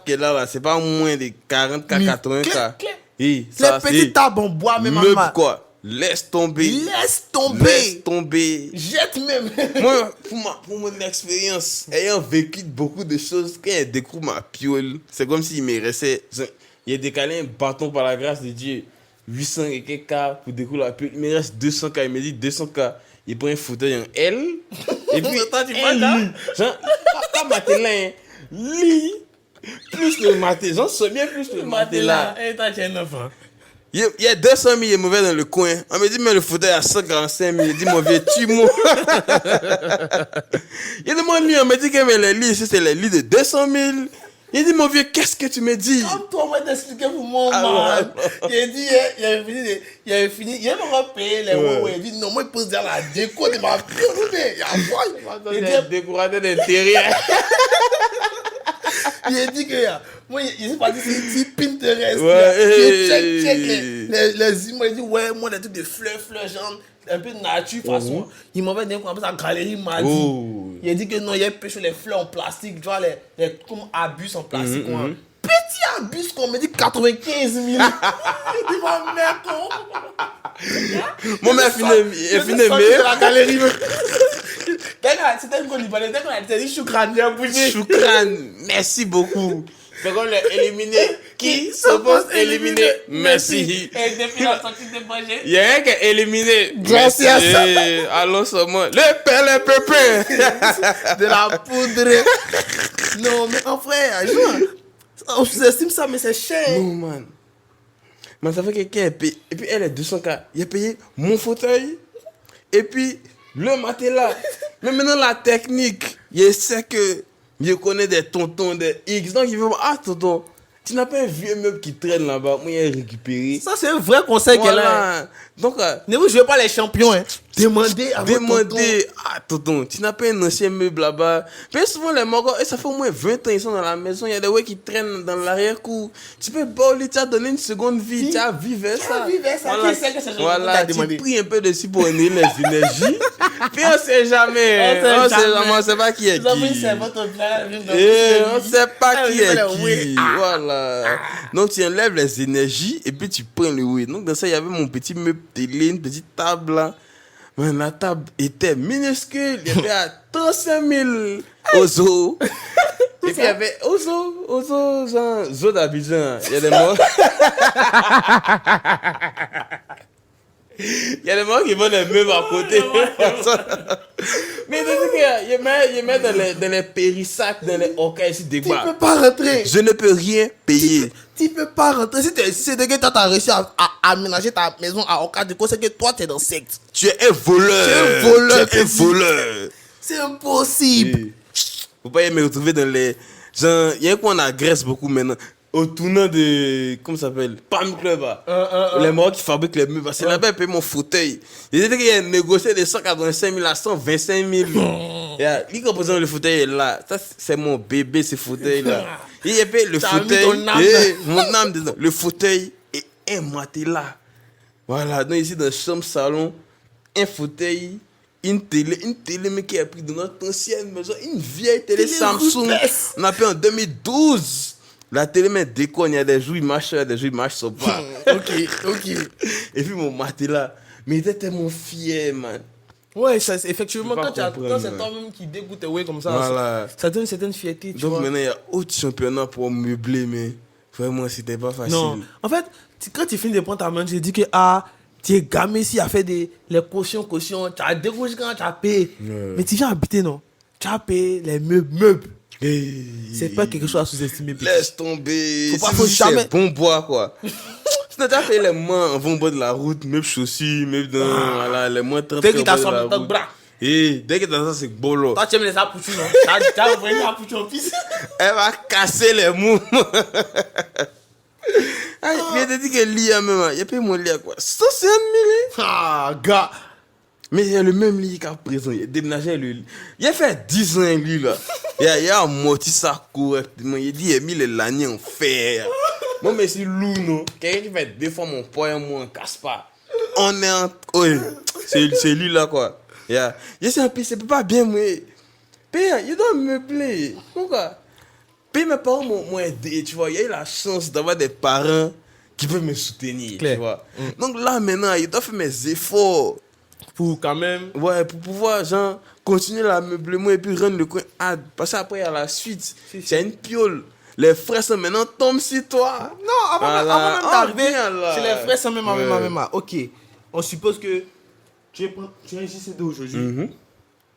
A: qu'elle a là, c'est pas moins de 40 k, 80 k. Oui,
B: les petites tables en bois, même en
A: meuble quoi. Laisse tomber.
B: Laisse tomber.
A: Jette
B: même.
A: Moi, pour mon expérience, ayant vécu beaucoup de choses, quand il découvre ma piole, c'est comme s'il me restait. Il a décalé un bâton par la grâce de Dieu. 800 et quelques cas pour découvrir la piole. Il me reste 200 k. Il me dit 200 k. Il prend un fauteuil en L. Et puis, genre, pas matelas, hein. Lit. Plus le matelas. J'en sais bien plus le matelas.
B: Et t'as un enfant.
A: Il y a 200 000, il est mauvais dans le coin. On me dit, mais le fauteuil à 145 000. Il dit, mon vieux, tue-moi. Il demande lui, on me dit que les lits ici, c'est les lits de 200 000. Il dit, mon vieux, qu'est-ce que tu me dis?
B: Comme toi, on va t'expliquer pour moi, man. Il dit, il avait fini, il avait encore payé les ouais. Il dit, non, moi, il pose dire la déco de ma piole.
A: Il a décorateur d'intérieur.
B: Il a dit que, moi, il est parti sur un petit Pinterest.
A: Ouais,
B: il check les images. Il dit, ouais, moi, des trucs de fleurs, genre, un peu de nature, façon. Il m'envoie d'un coup, un peu sa galerie m'a dit. Il a dit que non, il y a pêché les fleurs en plastique, tu vois, les comme abus en plastique. Petit abus qu'on me dit 95 000. Il dit, ma mère,
A: mon mère est fini de
B: la galerie. C'était une Libanais. Dès qu'on a dit Choukran, il a bougé.
A: Choukran, merci beaucoup. C'est qu'on l'a éliminé. Qui suppose éliminer? Merci.
B: Et depuis la sortie de projet,
A: il y a un qui est éliminé.
B: Merci à ça.
A: Allons seulement. Le père, le pépé.
B: De la poudre. Non, mais en frère, on sous-estime ça, mais c'est cher.
A: Non, man. Mais ça fait que quelqu'un a payé. Et puis elle est 200K. Il a payé mon fauteuil. Et puis le matelas. Mais maintenant la technique. Il sait que je connais des tontons, des X. Donc il veut voir, ah tonton, tu n'as pas un vieux meuble qui traîne là-bas. Moi, il a récupéré.
B: Ça, c'est un vrai conseil qu'elle a.
A: Donc,
B: ne vous jouez pas les champions. Hein. Demandez à votre tonton.
A: Ah, tonton, tu n'as pas un ancien meuble là-bas. Mais souvent, les Mogos, ça fait au moins 20 ans ils sont dans la maison. Il y a des ouais qui traînent dans l'arrière-cour. Tu peux bouler, tu as donné une seconde vie. Tu as vécu ça. Voilà, tu pries un peu dessus pour énerver les énergies. Puis on ne sait jamais. On ne sait pas qui est qui. On ne sait pas qui est qui. Voilà. Donc, tu enlèves les énergies et puis tu prends le oui. Donc, dans ça, il y avait mon petit meuble télé, une petite table là. Mais la table était minuscule. Il y avait à 35 000 Ozo. Et puis il y avait Ozo, genre, Zo d'Abidjan. Il y a des morts. Il y a des morts qui vont les meubles à côté. Mais il met dans les périssacs, dans les orcas ici des bois.
B: Tu peux pas rentrer.
A: Je ne peux rien payer.
B: Tu peux pas rentrer. Si c'est que tu as réussi à aménager ta maison à Orca Déco, c'est que toi tu es dans secte.
A: Tu es un voleur. Tu es un voleur.
B: C'est impossible.
A: Oui. Faut pas me retrouver dans les. Genre, il y a un qu'on agresse beaucoup maintenant. Au tournant de. Comment ça s'appelle? Palm Club. Les morts qui fabriquent les meubles. C'est là-bas, ils payent mon fauteuil. Ils disaient qu'il y a négocié de 185 000 à 125 000. Il comprend le fauteuil est là. Ça, c'est mon bébé, ce fauteuil-là. Il a payé le fauteuil. Mon âme dedans. Le fauteuil et un matelas. Voilà. Donc, ici, dans le chambre salon, un fauteuil une télé mais qui a pris de notre ancienne maison, une vieille télé
B: Télé
A: Samsung.
B: Rudess.
A: On a pris en 2012. La télé mais déconne, il y a des jours il marche, il y a des jours il marche pas.
B: Ok.
A: Et puis mon maté là, mais il était tellement fier, man.
B: Ouais, ça, effectivement,
A: Je peux pas
B: quand
A: comprendre,
B: c'est
A: ouais.
B: toi-même qui dégoûte ouais, comme ça,
A: Voilà.
B: ça donne une certaine fierté, tu
A: Donc
B: vois.
A: maintenant il y a autre championnat pour meubler, mais vraiment c'était pas facile.
B: Non, en fait, quand tu finis de prendre ta main, tu dis que tu es gamé ici à faire les cautions, tu as décroché quand tu as payé.
A: Ouais.
B: Mais tu viens habiter, non? Tu as payé les meubles.
A: Hey.
B: C'est pas quelque chose à sous-estimer. petit.
A: Laisse tomber.
B: Faut jamais-
A: C'est bon bois, quoi. Si t'as fait les mains en au bord de la route, même chaussures, même dans voilà, les moins 30
B: Dès qu'il
A: au bord de
B: t'assomme
A: la
B: le toc
A: route.
B: bras.
A: Et dès que t'as ça, c'est bolo.
B: Toi, tu aimes les apouchous, non? Tu as envoyé les apouchous en piste.
A: Elle va casser les mots. Il a dit que lit même, il a payé mon lit à quoi 150 000.
B: Ah, gars.
A: Mais il y a le même lit qu'à présent. Il a déménagé le lit. Il a fait 10 ans, lui, là. Il a amorti ça correctement. Il a dit, il a mis les laniers en fer. Moi, mais c'est loup, non. Quelqu'un qui fait 2 fois mon poids et moi, on casse pas. On est en. Oui, c'est lui, là, quoi. Yeah. Il a dit, c'est pas bien, moi. Père, il doit me meubler. Pourquoi? Puis mes parents m'ont aidé, tu vois. Il y a eu la chance d'avoir des parents qui peuvent me soutenir,
B: Clair.
A: tu vois. Donc là, maintenant, il doit faire mes efforts.
B: Pour quand même.
A: Ouais, pour pouvoir, genre, continuer l'ameublement et puis rendre le coin hard. Parce qu'après, à la suite, c'est une piole. Les frères sont maintenant tombent sur toi.
B: Non, avant
A: Voilà.
B: même d'arriver,
A: bien, là.
B: c'est les frères sans même,
A: Ouais.
B: même. Ok, on suppose que tu es un JCD aujourd'hui.
A: Mhm.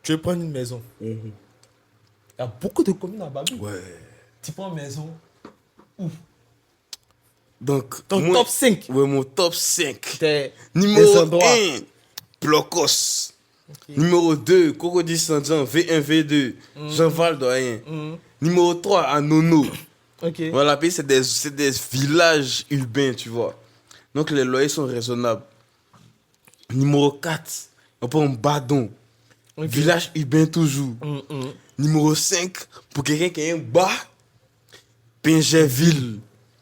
B: Tu veux prendre une maison. Il y a beaucoup de communes à Babi.
A: Ouais.
B: Tu prends une maison.
A: Donc,
B: Ton
A: moi-
B: top 5.
A: Ouais, mon top 5.
B: Des
A: Numéro
B: endroits.
A: 1, Blocos. Numéro 2, Cocody Saint-Jean, V1, V2, Jean-Val Doyen. Numéro 3, Anono.
B: Ok.
A: Voilà, puis c'est des villages urbains, tu vois. Donc les loyers sont raisonnables. Numéro 4, on prend Badon.
B: Ok.
A: Village urbain toujours. Numéro 5, pour quelqu'un qui a un bar, Pingerville.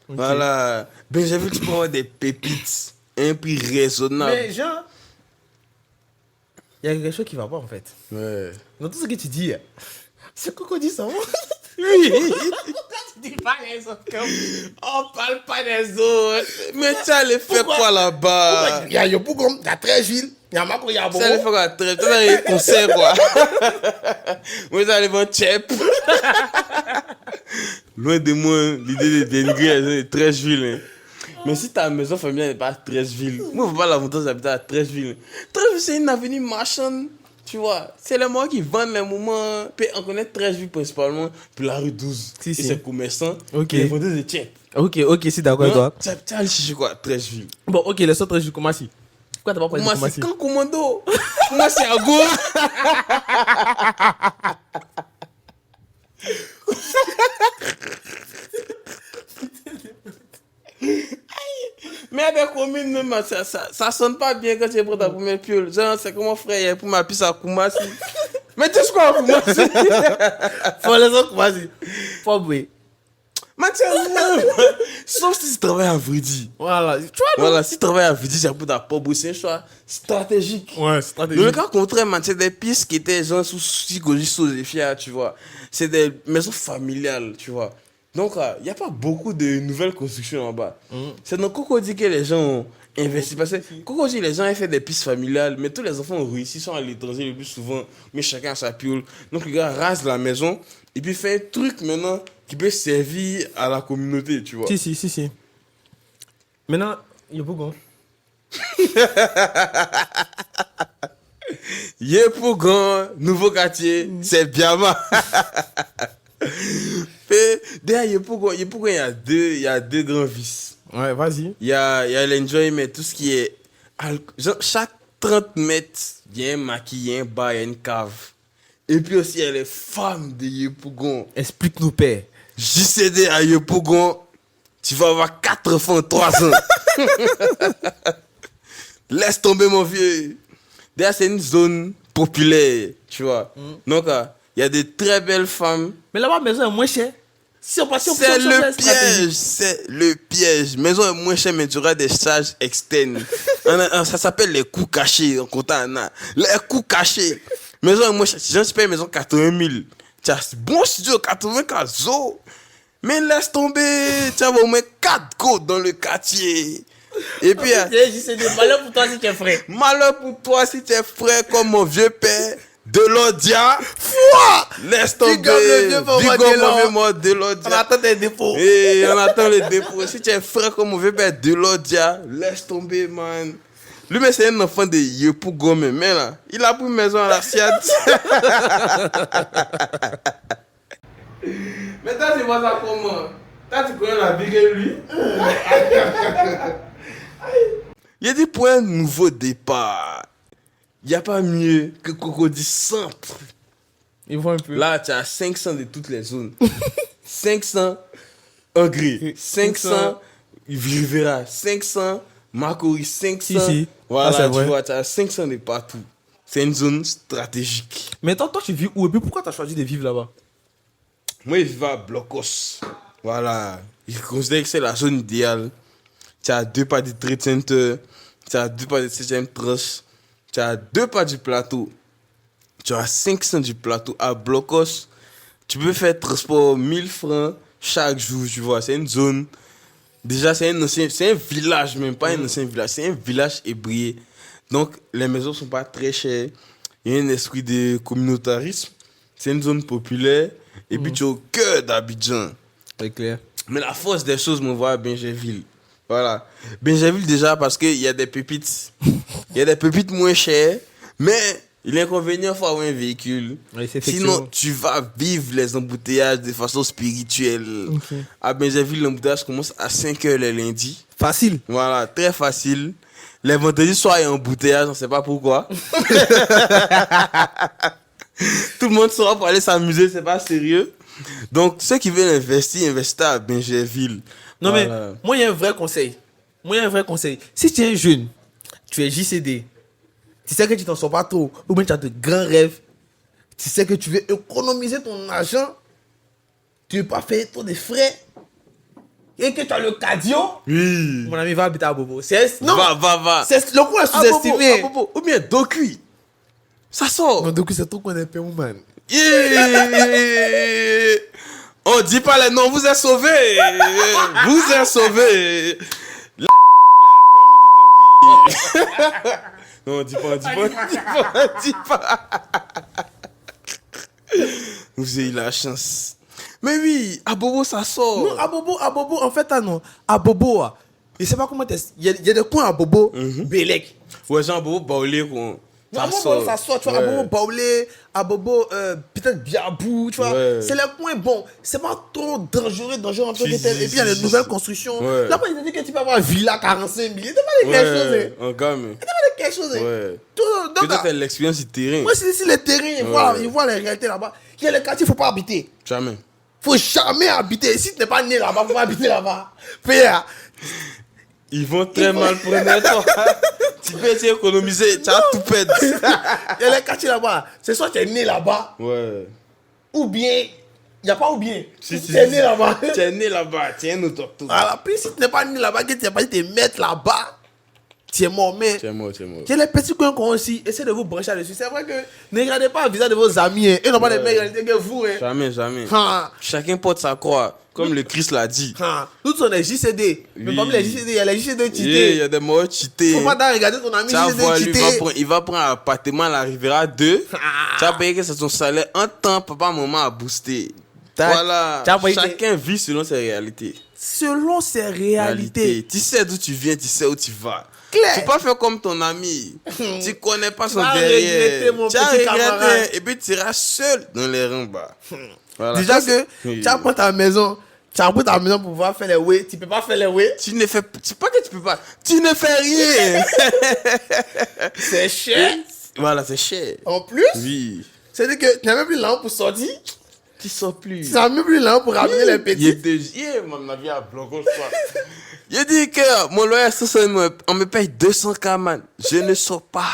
A: Voilà. Pingerville, tu peux avoir des pépites. À un prix raisonnable.
B: Mais genre, il y a quelque chose qui va pas en fait.
A: Ouais.
B: Dans tout ce que tu dis, c'est quoi dit ça?
A: Oui.
B: Tu dis pas les autres comme.
A: On parle pas des autres. Mais tu allais faire quoi là-bas?
B: Il y a Yopougon, il y a Tréville, il y a Mako, il y a
A: Tu allais faire
B: Bobo.
A: quoi? Tu allais faire un concert quoi? Moi, j'allais voir Tchep. Loin de moi, l'idée de dénigrer les gens de Treichville. Hein. Mais si ta maison familiale n'est pas à Treichville, moi, je vois pas l'avantage d'habiter à Treichville. Treichville, c'est une avenue marchande. Tu vois, c'est les mois qui vendent les moments. Puis on connaît Treichville principalement, puis la rue 12.
B: Si,
A: Et
B: si.
A: c'est commerçant.
B: Ok.
A: Et les vendeurs de Tchep.
B: Ok, c'est d'accord avec toi.
A: Tu vas aller chercher quoi? Treichville.
B: Bon, ok, les autres, je commence. Pourquoi t'as pas parlé de
A: Moi,
B: Koumassi?
A: c'est quand commando? Moi, c'est à gauche. Mais à des communes, même, ça sonne pas bien quand tu prends ta première piole. Genre, c'est comme mon frère pour ma piste à Koumassi. Mais tu sais quoi, Koumassi?
B: Faut les autres Koumassi. Faut bouer.
A: Mathieu, sauf si tu travailles à Vridi.
B: Voilà. Tu vois,
A: Voilà, si tu travailles à Vridi, c'est pour ta pauvre, c'est un choix stratégique.
B: Ouais,
A: Dans le
B: stratégie.
A: cas contraire, man, c'est des pistes qui étaient genre sous psychologie sociale, tu vois. C'est des maisons familiales, tu vois. Donc, il n'y a pas beaucoup de nouvelles constructions en bas. C'est dans Cocody que les gens ont investi. Parce que Cocody, les gens ont fait des pistes familiales, mais tous les enfants ont réussi, sont à l'étranger le plus souvent, mais chacun a sa piole. Donc, le gars rase la maison et puis fait un truc maintenant qui peut servir à la communauté, tu vois.
B: Si. Maintenant, Yopougon.
A: Yepougon, nouveau quartier, c'est Biama. Et derrière Yepougon, il y a deux grands vices.
B: Ouais, vas-y.
A: Il y a l'enjoyment, tout ce qui est. Genre, chaque 30 mètres, il y a un maquis, il y a un bar, il y a une cave. Et puis aussi, il y a les femmes de Yepougon.
B: Explique-nous, père.
A: JCD à Yepougon, tu vas avoir 4 enfants en 3 ans. Laisse tomber, mon vieux. D'ailleurs, c'est une zone populaire, tu vois. Donc, il y a de très belles femmes.
B: Mais là-bas, maison est moins chère. Si on passe,
A: C'est le piège, c'est le piège. Maison est moins chère, mais tu auras des charges externes. Ça s'appelle les coûts cachés en Contana. Les coûts cachés. Maison, moi, je paye maison 80 000. Tu as bon studio, 84 zo. Mais laisse tomber. Tu as au moins 4 côtes dans le quartier. Et puis,
C: C'est des malheurs pour toi si tu es frais.
A: malheur pour toi si tu es frère comme mon vieux père. De l'Odia. Foi! Laisse tomber.
B: Big up le vieux papa
A: Big up
B: Delon.
A: mon vieux mort de
B: On
A: l'Odia.
B: attend tes dépôts.
A: Et on attend les dépôts. Si tu es frère comme mon vieux père de l'Odia, laisse tomber, man. Lui, mais c'est un enfant de Yepou Gomé. Mais là, il a pris une maison à la Siad. Mais toi, tu vois ça comment? Toi, tu connais la vie que lui? Il a dit pour un nouveau départ, il n'y a pas mieux que Cocody Centre.
C: Ils vont un peu.
A: Là, tu as 500 de toutes les zones. 500 Angré, 500 Rivera, 500 Macori, 500.
B: Si.
A: Voilà,
B: Ah, c'est
A: tu
B: vrai.
A: vois, tu as 500 de partout. C'est une zone stratégique.
B: Mais toi, tu vis où? Et puis pourquoi tu as choisi de vivre là-bas?
A: Moi, je vis à Blocos. Voilà. Je considère que c'est la zone idéale. Tu as 2 pas du Trade Center, tu as 2 pas du 7e tranche, tu as 2 pas du plateau. Tu as 500 du plateau à Blocos. Tu peux faire transport 1000 francs chaque jour, tu vois. C'est une zone. Déjà, c'est un village, même pas un ancien village. C'est un village ébrié. Donc, les maisons sont pas très chères. Il y a un esprit de communautarisme. C'est une zone populaire. Et puis, tu es au cœur d'Abidjan.
B: C'est clair.
A: Mais la force des choses, me voit à Bingerville. Voilà. Bingerville, déjà, parce qu'il y a des pépites. Il y a des pépites moins chères. Mais l'inconvénient, il faut avoir un véhicule.
B: Oui, c'est
A: Sinon,
B: effectivement.
A: tu vas vivre les embouteillages de façon spirituelle.
B: Ok.
A: À Bingerville, l'embouteillage commence à 5 h le lundi.
B: Facile.
A: Voilà, très facile. Les vendredis soirs, il y a un embouteillage, on ne sait pas pourquoi. Tout le monde sera pour aller s'amuser, c'est pas sérieux. Donc, ceux qui veulent investir, investissent à Bingerville.
B: Non,
A: Voilà.
B: mais moi, il y a un vrai conseil. Si tu es jeune, tu es JCD, tu sais que tu t'en sors pas trop, ou bien tu as de grands rêves, tu sais que tu veux économiser ton argent, tu ne veux pas faire trop de frais, et que tu as le cadio,
A: Oui.
B: mon ami va habiter à Bobo. Non,
A: Va.
B: c'est le coin est sous-estimé.
A: Ou bien Dokui. Ça sort.
B: Non, donc c'est tout qu'on est payé, man.
A: Yeah. On dit pas les noms, vous êtes sauvés. Vous êtes sauvés. Non, on dit pas. Vous avez eu la chance. Mais oui, à Bobo, ça sort.
B: Non, à Bobo, en fait, non. À Bobo, je sais pas comment il y a des coins à Bobo, Bélec.
A: Ouais, Jean Bobo, Baolé, quoi.
B: Non, à Bobo, ça sort, tu vois, à
A: Ouais.
B: Bobo, Baoulé, à Bobo, peut-être Biabou, tu vois.
A: Ouais.
B: C'est les coins bons. C'est pas trop dangereux en tant que
A: Si,
B: tel.
A: si,
B: Et puis, il y a
A: si,
B: les
A: si,
B: nouvelles
A: si.
B: constructions.
A: Ouais.
B: Là-bas, ils ont dit que tu peux avoir Villa 45 000. Il te parle de quelque chose,
A: Ouais,
B: hein.
A: en gamme.
B: Il te parle de quelque chose, hein.
A: Ouais.
B: Tout- donc,
A: Peut-être l'expérience du terrain.
B: moi, c'est ici les terrains, ils voient les réalités là-bas. Il y a les quartiers, il ne faut pas habiter.
A: Jamais.
B: Faut jamais habiter. Si tu n'es pas né là-bas, faut pas habiter là-bas. Père,
A: Ils vont très mal prendre toi. Tu peux essayer d'économiser, tu as tout perdu.
B: il y a les quartiers là-bas. C'est soit tu es né là-bas,
A: Ouais.
B: ou bien, il n'y a pas ou bien.
A: Si,
B: tu es né là-bas.
A: Tu es né là-bas, tu es un autochtone.
B: Voilà, puis si tu n'es pas né là-bas, que tu n'es pas dit te mettre là-bas, tu es mort. Mais
A: Tu es mort.
B: il y a les petits coins qu'on aussi, essayez de vous brancher là-dessus. C'est vrai que ne regardez pas le visage de vos amis, hein. Ils n'ont pas les mêmes réalités que vous. Hein.
A: Jamais.
B: Ah,
A: Chacun porte sa croix, comme le Christ l'a dit.
B: ah. Nous sommes des JCD. Mais
A: Oui.
B: parmi les JCD, il y a les JCD
A: Il
B: cheatés.
A: y a des morts cheatés.
B: Faut pas t'en regarder ton ami
A: Tu vas voir,
B: JCD
A: lui,
B: cheaté.
A: il va prendre un appartement à la Riviera 2.
B: Ah.
A: Tu vas payer que c'est son salaire. Un temps, papa, maman a boosté. Voilà.
B: Tu as payé-
A: Chacun vit selon ses réalités.
B: Selon ses réalités.
A: Tu sais d'où tu viens, tu sais où tu vas.
B: Clair.
A: Faut pas faire comme ton ami. Tu connais pas son
B: vas
A: derrière.
B: regretter, mon
A: Tu vas
B: petit camarade.
A: regretter. Et puis tu seras seul dans les rangs bas. Voilà.
B: Déjà
A: Ça,
B: que
A: oui.
B: tu as pris ta maison. Tu as pris ta maison pour pouvoir faire les way. Tu peux pas faire les way.
A: Tu ne fais c'est pas que tu peux pas. Tu ne fais rien.
B: C'est cher.
A: Voilà, c'est cher.
B: En plus,
A: Oui.
B: c'est-à-dire que tu n'as même plus l'argent pour sortir.
A: Tu sors plus.
B: Tu n'as même plus l'argent pour ramener les
A: Il
B: petits.
A: était mon avis à bloc au soir. Il dit que mon loyer, on me paye 200K, man. Je ne sors pas.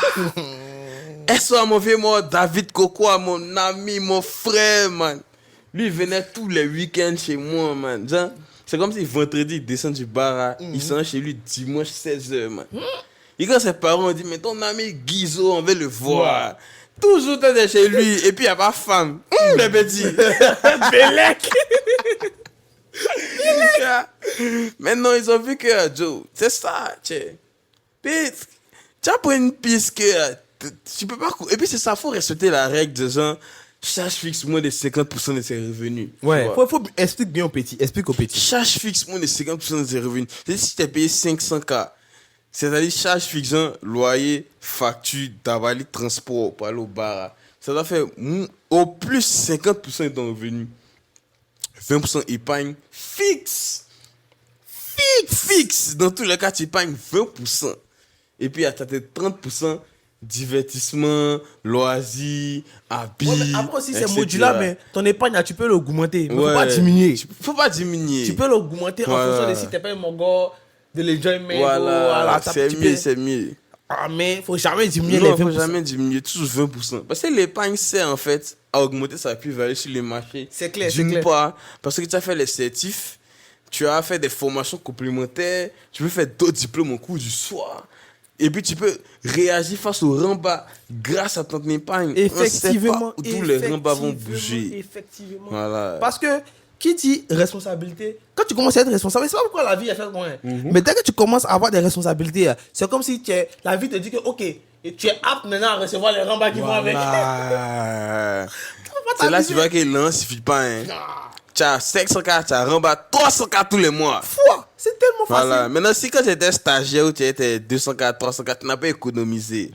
A: Et ça, mon vieux, moi, David Coco, mon ami, mon frère, man. Lui, il venait tous les week-ends chez moi, man. Genre, c'est comme si vendredi, il descend du bar, il s'en va chez lui dimanche 16h, man. Et quand ses parents ont dit, mais ton ami Guizo, on veut le voir. Toujours t'es chez lui, et puis il n'y a pas de femme. Le petit.
C: Bélec.
A: Maintenant, ils ont vu que Joe, c'est ça, tu sais. Puis, tu as pris une piste que tu peux pas. Et puis, c'est ça, il faut respecter la règle de genre, charge fixe moins de 50% de ses revenus.
B: Ouais,
A: Tu vois.
B: faut explique bien au petit. Explique au petit.
A: Charge fixe moins de 50% de ses revenus. C'est-à-dire, si tu as payé 500K, c'est-à-dire charge fixe, hein, loyer, facture, d'avoir transport pour aller au bar, ça doit faire au plus 50% de ton revenu. 20% épargne fixe. Fixe. Dans tous les cas, tu épargnes 20%. Et puis, à tes 30%, divertissement, loisirs, habits.
B: Ouais, mais après aussi, c'est
A: etc.
B: modulaire, mais ton épargne, là, tu peux l'augmenter. Mais faut pas
A: Ouais.
B: diminuer.
A: Faut pas diminuer.
B: Tu peux l'augmenter en
A: Voilà.
B: fonction de si t'es pas mon gars, de l'enjoyment.
A: Voilà,
B: ça,
A: c'est
B: tu
A: mieux,
B: peux-
A: c'est mieux.
B: Ah, mais faut jamais diminuer
A: Non,
B: les
A: faut
B: 20%.
A: jamais diminuer, toujours 20%. Parce que l'épargne sert en fait à augmenter sa plus-value sur les marchés.
B: C'est clair, c'est
A: D'une
B: clair.
A: part, parce que tu as fait les certifs, tu as fait des formations complémentaires, tu peux faire d'autres diplômes au cours du soir. Et puis tu peux réagir face aux rembats grâce à ton épargne.
B: Effectivement.
A: On sait pas où tous les rembats vont bouger.
B: Effectivement.
A: Voilà.
B: Parce que, qui dit responsabilité, quand tu commences à être responsable, c'est pas pourquoi la vie est faite comme ça. Mais dès que tu commences à avoir des responsabilités, c'est comme si la vie te dit que, ok, et tu es apte maintenant à recevoir les rembats qui vont avec.
A: Voilà. C'est là que tu vois que l'an suffit pas. Hein. Tu as 500K, tu as rembat 300K tous les mois.
B: Foi, c'est tellement facile.
A: Voilà. Maintenant, si quand tu étais stagiaire ou tu étais 200K, 300K, tu n'as pas économisé,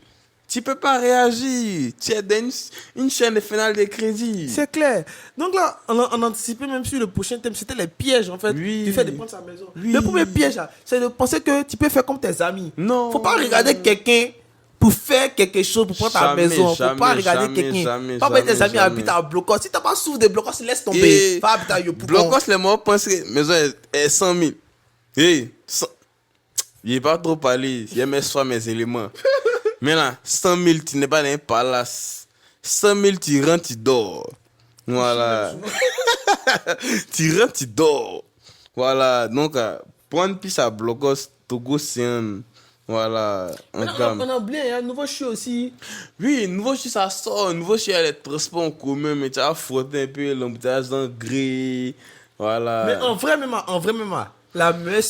A: tu peux pas réagir. Tu es dans une chaîne de finale de crédit.
B: C'est clair. Donc là, on anticipait même sur le prochain thème, c'était les pièges en fait.
A: Oui.
B: Du fait de prendre sa maison.
A: Oui.
B: Le premier piège, là, c'est de penser que tu peux faire comme tes amis.
A: Non.
B: Faut pas regarder quelqu'un pour faire quelque chose, pour prendre ta
A: Jamais,
B: maison. Faut pas
A: jamais,
B: regarder
A: jamais,
B: quelqu'un.
A: jamais,
B: Pas mettre tes
A: jamais,
B: amis à
A: jamais.
B: habiter à Blocos. Si t'as pas souffert de Blocos, laisse tomber.
A: Et
B: Va habiter à Yopougon.
A: Blocos, les morts pensent que la maison est 100 000. Hey, il n'est pas trop parlé. Il aime soit mes éléments. Mais là, 100 000, tu n'es pas dans un palace. 100 000, tu rentres, tu dors. Voilà. Tu rentres, tu dors. Voilà. Donc, prendre plus à Blocos, Togo, c'est un. Voilà. En gamme.
B: On a oublié, il y a un nouveau show aussi.
A: Oui, nouveau chien, ça sort. Nouveau chien, il y a les transports en commun, mais tu as frotté un peu l'embouteillage dans le gris. Voilà.
B: Mais en vrai, même, la meilleure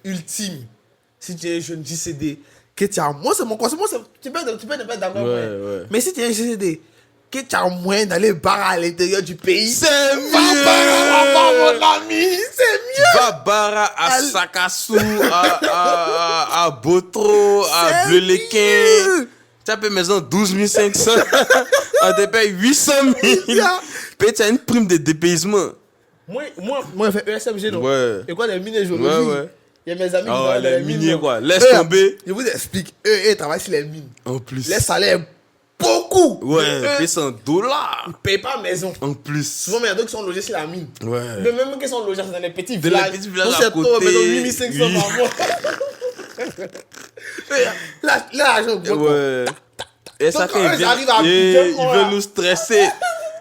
B: ultime, si tu es un jeune JCD, que tu as moins, c'est mon conseil, tu peux ne pas être d'accord.
A: Ouais,
B: ouais.
A: ouais.
B: Mais si tu es un JCD, que tu as moins d'aller bar à l'intérieur du pays,
A: C'est
B: va
A: mieux.
B: mon ami, c'est mieux.
A: Va Bara à Sakassou, à Botro, à
B: C'est
A: Bleu-les-Quins.
B: mieux.
A: Tu as payé maison 12 500. On te paye 800 000.
B: Yeah.
A: Puis tu as une prime de dépaysement.
B: Moi, je fais ESMG, non?
A: Ouais.
B: Et quoi, les mines géologie?
A: Ouais.
B: Il y a mes amis qui
A: Ah,
B: travaillent dans
A: les
B: les mines.
A: miniers,
B: non?
A: quoi. Laisse
B: Eux,
A: tomber.
B: Je vous explique. Eux, ils travaillent sur les mines.
A: En plus.
B: Les salaires, beaucoup.
A: Ouais,
B: Eux,
A: puis c'est en dollars.
B: ils ne payent pas maison.
A: En plus.
B: Souvent, mais il y a d'autres qui sont logés sur la mine.
A: Ouais.
B: Mais même qui sont logés dans les petits
A: les
B: villages.
A: petits villages
B: Donc,
A: à
B: c'est
A: côté.
B: toi, maison 8500
A: Oui.
B: par mois. Là, l'argent augmente.
A: Ouais. Et ça
B: Donc,
A: fait
B: eux,
A: ils
B: ils arrivent à
A: viennent,
B: Abidjan,
A: ils
B: voilà.
A: veulent nous stresser.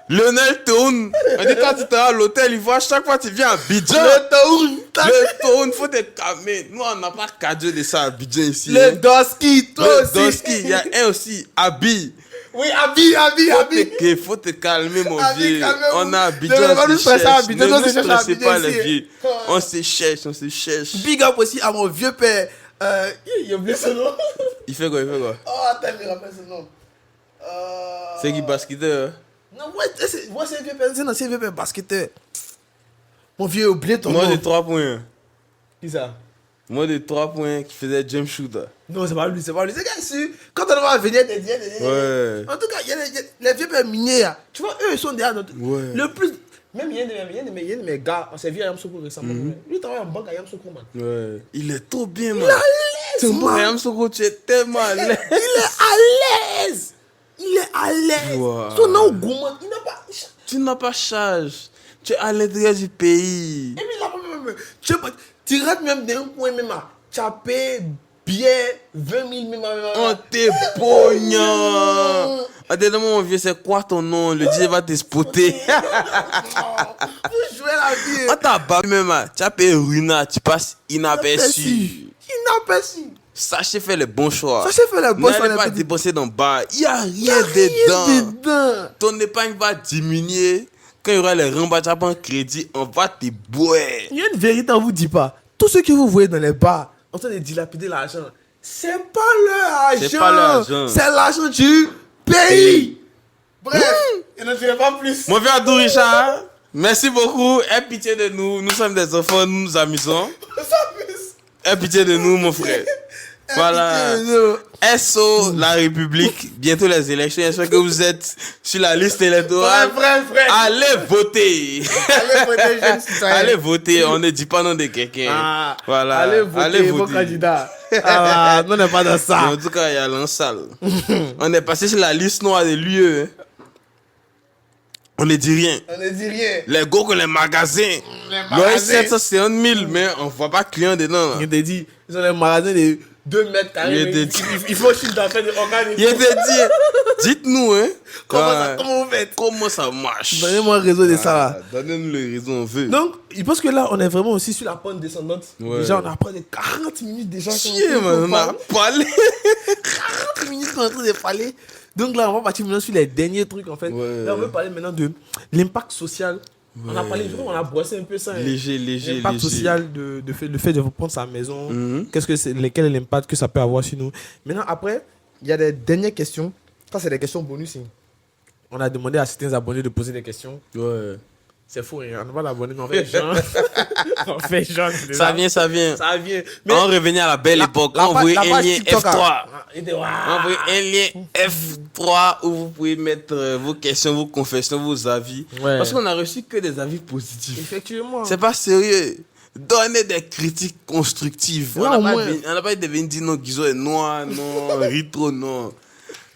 A: Lionel tourne. On dit quand tu es à l'hôtel, il voit chaque fois que tu viens à Abidjan.
B: Le tour.
A: Le tourne, faut te calmer. Nous, on n'a pas cadeau de ça à Abidjan ici.
B: Le Doski, toi
A: Le
B: aussi.
A: Doski, il y a un aussi, Abi.
B: Oui, Abi.
A: Faut te calmer, mon
B: Abi,
A: vieux.
B: calmez-vous.
A: On a Abidjan.
B: Ne
A: on
B: pas nous
A: se
B: stresser à
A: cherche.
B: Abidjan,
A: Ne
B: on
A: nous
B: se cherche à
A: stressez
B: Abidjan
A: pas, les
B: ici.
A: vieux. On se cherche.
B: Big up aussi à mon vieux père. Il a oublié son nom.
A: Il fait quoi?
B: Oh, attends, je me rappelle son nom.
A: C'est qui basketteur?
B: Non, c'est un vieux père. C'est un vieux père basketteur. Mon vieux, oublié ton
A: Moi
B: nom.
A: de 3 points.
B: Qui ça?
A: Moi de 3 points qui faisait jump shooter.
B: Non, c'est pas lui. C'est gars ici. Quand on va venir,
A: Ouais.
B: En tout cas, il y a les vieux pères miniers. Là. Tu vois, eux, ils sont derrière notre.
A: Ouais.
B: Le plus. Même il y a un de mes gars, on s'est vu à Yamsoukro récemment. Lui, il travaille en banque à Yamsoukro, man.
A: Ouais. Il est trop bien, man.
B: Il est à l'aise,
A: Ton
B: man.
A: Mariam Soko, tu es tellement à l'aise.
B: Il est à l'aise.
A: Wow.
B: Son nom gourmand, il n'a pas.
A: Tu n'as pas charge. Tu es à l'intérieur du pays.
B: Et puis là, tu rentres même d'un point même à. Tu as payé bien 20 000 même à.
A: On t'est pognant. À des moments, mon vieux, c'est quoi ton nom? Le Dieu va te spotter.
B: Vous jouez la vie.
A: On t'a battu même, tu as payé Runa, tu passes inaperçu.
B: Il n'a Percy.
A: Sachez faire les bons choix.
B: Sachez faire les bons choix,
A: N'allez
B: les
A: pas
B: petits.
A: dépenser dans le bar. Il n'y a
B: Y a
A: rien dedans.
B: dedans.
A: Ton épargne va diminuer. Quand il y aura les remboursements en crédit, on va te boire.
B: Il y a une vérité, on vous dit pas. Tous ceux que vous voyez dans les bars en train de dilapider l'argent, c'est pas leur argent.
A: C'est pas leur argent.
B: C'est l'argent du pays. Bref, je ne dirai pas plus.
A: Mon vieux Adou Richard, merci beaucoup. Aie pitié de nous. Nous sommes des enfants, nous nous amusons. Aie pitié de nous, mon frère. Voilà. SO, la République, bientôt les élections. J'espère que vous êtes sur la liste électorale.
B: Frère.
A: Allez voter.
B: Allez voter, jeunes citoyens.
A: Allez voter, on ne dit pas nom de quelqu'un.
B: Ah,
A: Voilà.
B: allez voter vos candidats. Ah, nous, on n'est pas dans
A: Mais
B: ça.
A: en tout cas, il y a l'ensalle. On est passé sur la liste noire de l'UE. Hein. On ne dit rien.
B: On ne dit rien.
A: Les gars que les magasins. L'OS 750 000, mais on ne voit pas client dedans. Là.
B: Je te dis, ils ont des magasins de 2 mètres carrés.
A: Je te dis.
B: Il faut chiffre d'affaires de organes.
A: Il te dit, dites-nous, hein.
B: Comment vous faites?
A: Comment ça marche?
B: Donnez-moi un réseau de ça là.
A: Donnez-nous le réseau, on veut.
B: Donc, je pense que là, on est vraiment aussi sur la pente descendante.
A: Ouais.
B: Déjà, on a près de 40 minutes déjà.
A: Chier, man, on a parlé.
B: 40 minutes qu'on est en train de parler. Donc là, on va partir maintenant sur les derniers trucs en fait.
A: Ouais.
B: Là, on veut parler maintenant de l'impact social. On a parlé, je crois qu'on a brossé un peu ça. hein.
A: Léger.
B: L'impact social le fait de prendre sa maison.
A: Mhm.
B: Quel est l'impact que ça peut avoir sur nous. Maintenant, après, il y a des dernières questions. Ça, c'est des questions bonus. Hein. On a demandé à certains abonnés de poser des questions.
A: Ouais.
B: C'est faux, hein. On n'a pas l'abonné, mais on fait genre. On fait genre.
A: Ça vient.
B: Ça vient. Mais
A: On revient à la belle époque. On envoyait un
B: page
A: lien
B: TikTok,
A: F3.
B: ah,
A: Envoyez un lien F3 où vous pouvez mettre vos questions, vos confessions, vos avis.
B: Ouais.
A: Parce qu'on a reçu que des avis positifs.
B: Effectivement.
A: C'est pas sérieux. Donnez des critiques constructives.
B: Là, au moins.
A: On n'a pas devenu dire non, Guizo est noir, non, Ritro, non.